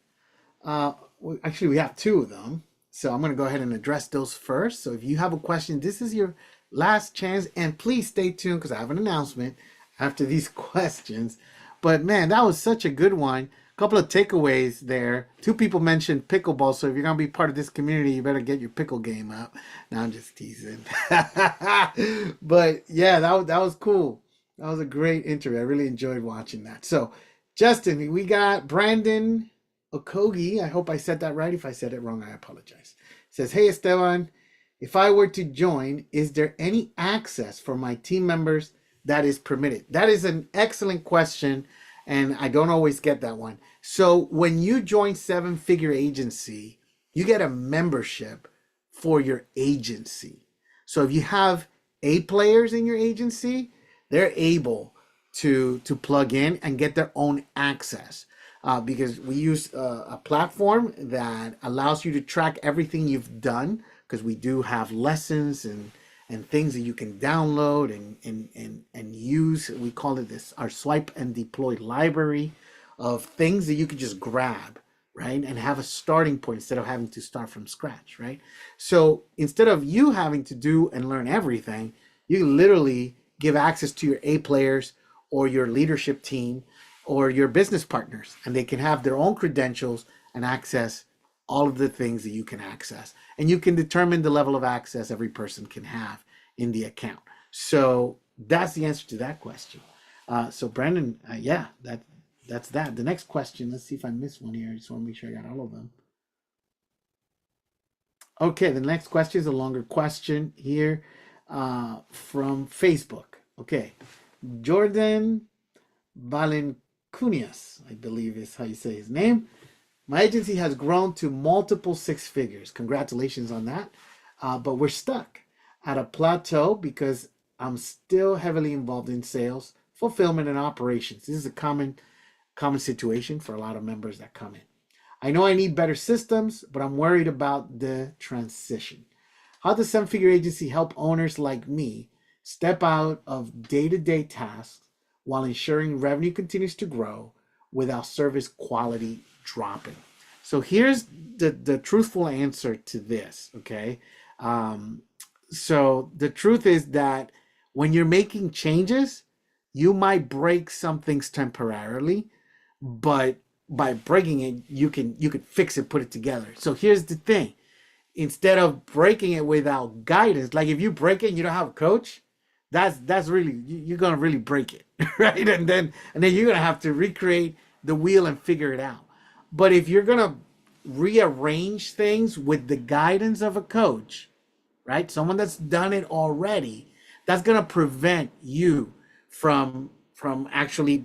Actually, we have two of them. So I'm going to go ahead and address those first. So if you have a question, this is your last chance. And please stay tuned because I have an announcement after these questions. But man, that was such a good one. A couple of takeaways there. Two people mentioned pickleball. So if you're going to be part of this community, you better get your pickle game up. Now I'm just teasing. But yeah, that was cool. That was a great interview. I really enjoyed watching that. So Justin, we got Brandon Okogie. I hope I said that right. If I said it wrong, I apologize. Says, hey, Esteban, if I were to join, is there any access for my team members that is permitted? That is an excellent question, and I don't always get that one. So when you join Seven Figure Agency, you get a membership for your agency. So if you have A players in your agency, they're able to plug in and get their own access. Because we use a platform that allows you to track everything you've done, because we do have lessons and things that you can download and use. We call it our swipe and deploy library of things that you can just grab, right? And have a starting point instead of having to start from scratch, right? So instead of you having to do and learn everything, you literally give access to your A players or your leadership team or your business partners, and they can have their own credentials and access all of the things that you can access. And you can determine the level of access every person can have in the account. So that's the answer to that question. So Brandon, yeah, that's that. The next question, let's see if I missed one here. I just want to make sure I got all of them. Okay, the next question is a longer question here from Facebook. Okay, Jordan Valencunias, I believe is how you say his name. My agency has grown to multiple six figures. Congratulations on that. But we're stuck at a plateau because I'm still heavily involved in sales, fulfillment, and operations. This is a common situation for a lot of members that come in. I know I need better systems, but I'm worried about the transition. How does Seven Figure Agency help owners like me step out of day-to-day tasks while ensuring revenue continues to grow without service quality dropping? So here's the truthful answer to this, okay? So the truth is that when you're making changes, you might break some things temporarily, but by breaking it, you could fix it, put it together. So here's the thing. Instead of breaking it without guidance, like if you break it and you don't have a coach, that's really, you're gonna really break it, right? And then you're gonna have to recreate the wheel and figure it out. But if you're gonna rearrange things with the guidance of a coach, right? Someone that's done it already, that's gonna prevent you from actually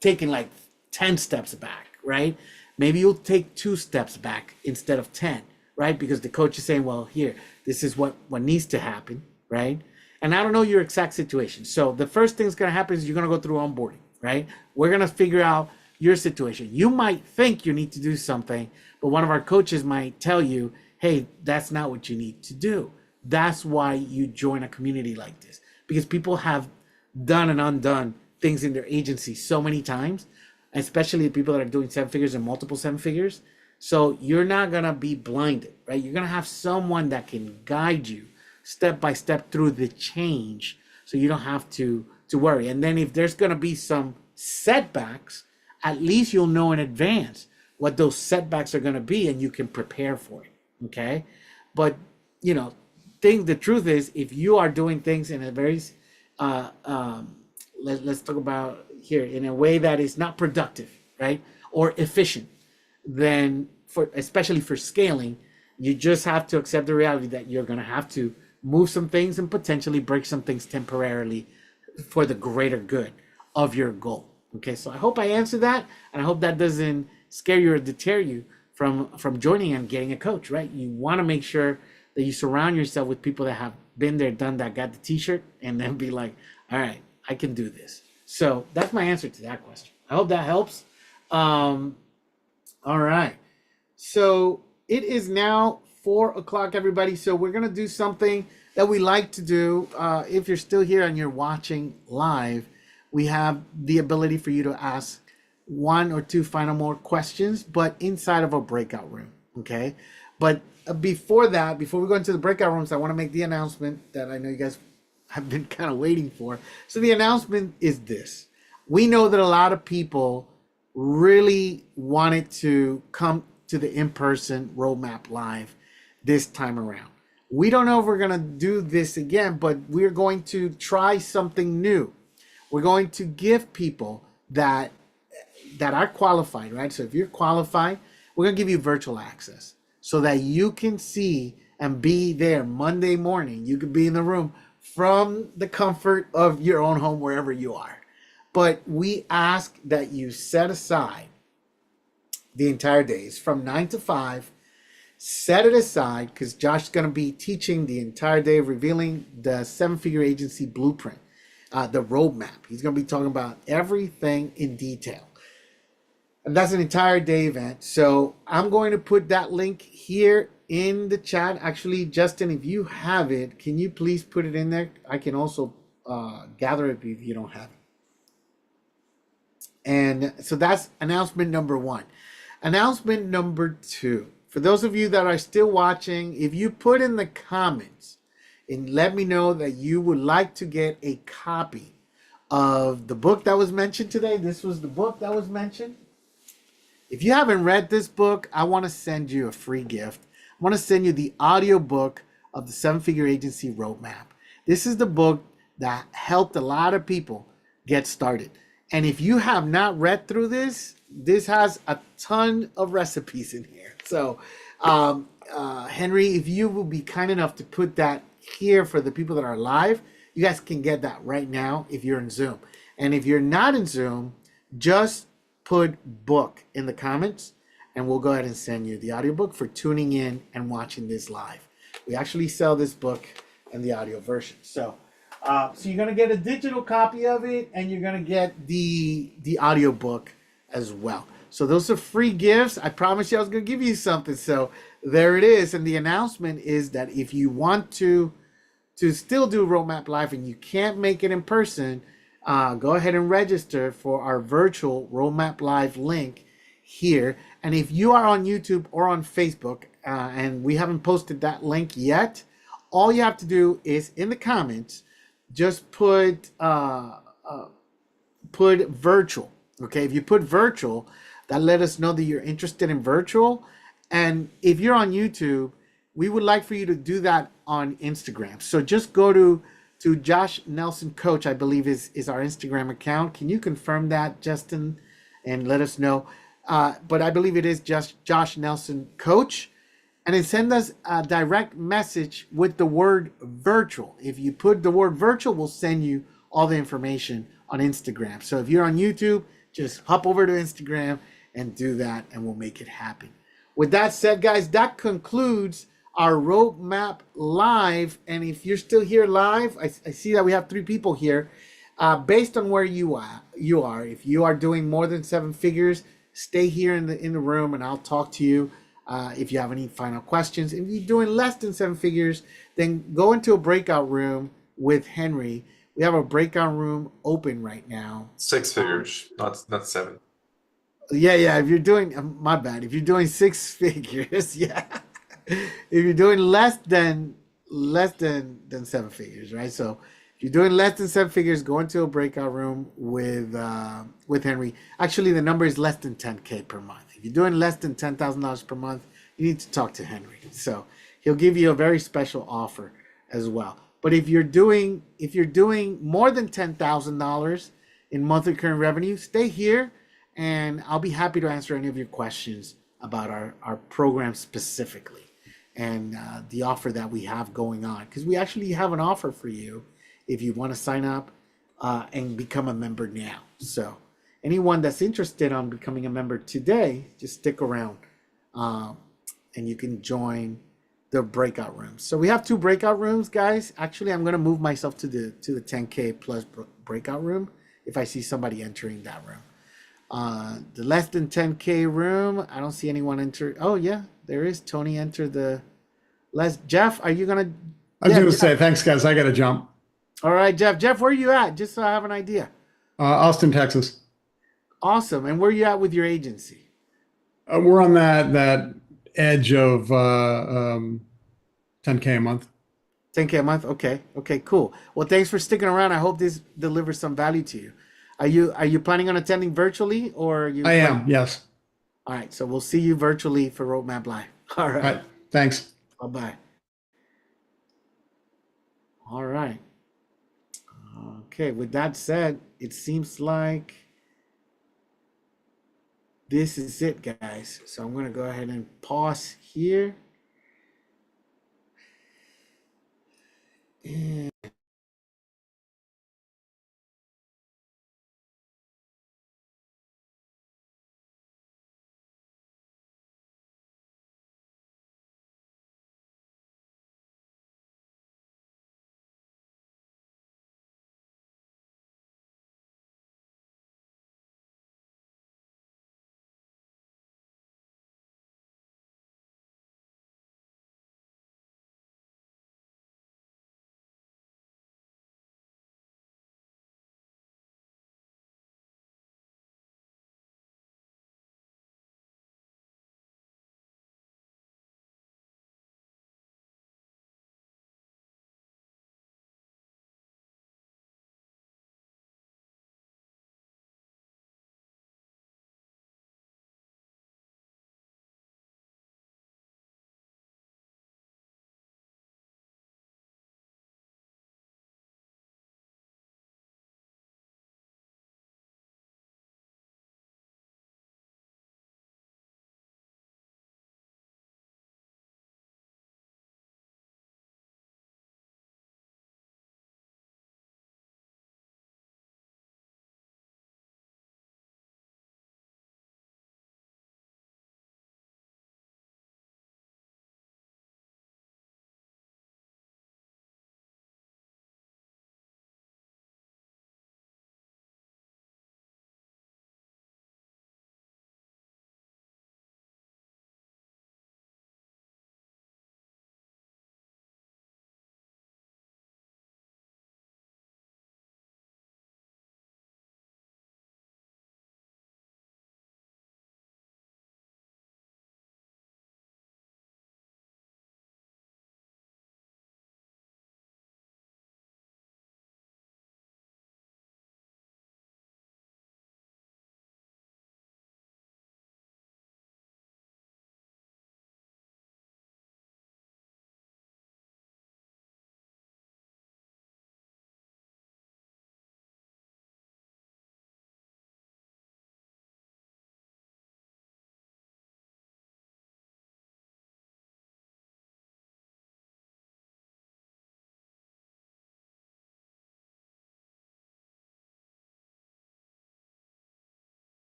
taking like 10 steps back, right? Maybe you'll take 2 steps back instead of 10, right? Because the coach is saying, well, here, this is what needs to happen, right? And I don't know your exact situation. So the first thing that's going to happen is you're going to go through onboarding, right? We're going to figure out your situation. You might think you need to do something, but one of our coaches might tell you, hey, that's not what you need to do. That's why you join a community like this, because people have done and undone things in their agency so many times, especially the people that are doing 7 figures and multiple 7 figures. So you're not going to be blinded, right? You're going to have someone that can guide you step by step through the change, so you don't have to worry. And then if there's going to be some setbacks, at least you'll know in advance what those setbacks are going to be, and you can prepare for it. Okay. But the truth is, if you are doing things in a very let's talk about here, in a way that is not productive, right, or efficient, then especially for scaling, you just have to accept the reality that you're going to have to move some things and potentially break some things temporarily for the greater good of your goal. Okay, so I hope I answered that, and I hope that doesn't scare you or deter you from joining and getting a coach, right? You want to make sure that you surround yourself with people that have been there, done that, got the t-shirt, and then be like, all right, I can do this. So that's my answer to that question. I hope that helps. All right. So it is now 4 o'clock, everybody. So we're going to do something that we like to do. If you're still here and you're watching live, we have the ability for you to ask one or two final more questions, but inside of a breakout room. Okay. But before that, before we go into the breakout rooms, I want to make the announcement that I know you guys have been kind of waiting for. So the announcement is this. We know that a lot of people really wanted to come to the in-person Roadmap Live this time around. We don't know if we're going to do this again, but we're going to try something new. We're going to give people that are qualified, right? So if you're qualified, we're going to give you virtual access so that you can see and be there Monday morning. You could be in the room from the comfort of your own home, wherever you are. But we ask that you set aside the entire days from 9 to 5. Set it aside because Josh is going to be teaching the entire day, revealing the seven-figure agency blueprint, the roadmap. He's going to be talking about everything in detail. And that's an entire day event. So I'm going to put that link here in the chat. Actually, Justin, if you have it, can you please put it in there? I can also gather it if you don't have it. And so that's announcement number one. Announcement number two. For those of you that are still watching, if you put in the comments and let me know that you would like to get a copy of the book that was mentioned today. This was the book that was mentioned. If you haven't read this book, I want to send you a free gift. I want to send you the audio book of the Seven-Figure Agency Roadmap. This is the book that helped a lot of people get started. And if you have not read through this, this has a ton of recipes in here. So, Henry, if you will be kind enough to put that here for the people that are live, you guys can get that right now if you're in Zoom. And if you're not in Zoom, just put book in the comments and we'll go ahead and send you the audiobook for tuning in and watching this live. We actually sell this book and the audio version. So you're going to get a digital copy of it and you're going to get the audiobook as well. So those are free gifts. I promised you I was going to give you something. So there it is. And the announcement is that if you want to still do Roadmap Live and you can't make it in person, go ahead and register for our virtual Roadmap Live link here. And if you are on YouTube or on Facebook and we haven't posted that link yet, all you have to do is in the comments, just put virtual. Okay, if you put virtual, that let us know that you're interested in virtual. And if you're on YouTube, we would like for you to do that on Instagram. So just go to Josh Nelson Coach, I believe is our Instagram account. Can you confirm that, Justin, and let us know? But I believe it is just Josh Nelson Coach. And then send us a direct message with the word virtual. If you put the word virtual, we'll send you all the information on Instagram. So if you're on YouTube, just hop over to Instagram and do that, and we'll make it happen. With that said, guys, that concludes our Roadmap Live. And if you're still here live, I see that we have 3 people here. Based on where you are, if you are doing more than 7 figures, stay here in the room, and I'll talk to you. If you have any final questions. If you're doing less than 7 figures, then go into a breakout room with Henry. We have a breakout room open right now. 6 figures, not 7. Yeah. If you're doing, my bad. If you're doing 6 figures, yeah. If you're doing less than 7 figures, right? So if you're doing less than 7 figures, go into a breakout room with Henry. Actually, the number is less than 10K per month. If you're doing less than $10,000 per month, you need to talk to Henry. So he'll give you a very special offer as well. But if you're doing more than $10,000 in monthly current revenue, stay here and I'll be happy to answer any of your questions about our program specifically and the offer that we have going on. Because we actually have an offer for you if you want to sign up and become a member now. So anyone that's interested on becoming a member today, just stick around and you can join the breakout rooms. So we have 2 breakout rooms, guys. Actually, I'm going to move myself to the 10K plus breakout room if I see somebody entering that room. The less than 10K room, I don't see anyone enter. Oh yeah, there is. Tony entered the less. Jeff, are you gonna? I was Yeah, going to Jeff. say, thanks, guys. I got to jump. All right, Jeff. Jeff, where are you at? Just so I have an idea. Austin, Texas. Awesome. And where are you at with your agency? We're on that edge of 10K a month. 10K a month. Okay. Okay. Cool. Well, thanks for sticking around. I hope this delivers some value to you. Are you planning on attending virtually or are you? I am, yes. All right. So we'll see you virtually for Roadmap Live. All All right. right. Thanks. Bye bye. All right. Okay. With that said, it seems like this is it, guys. So I'm going to go ahead and pause here. And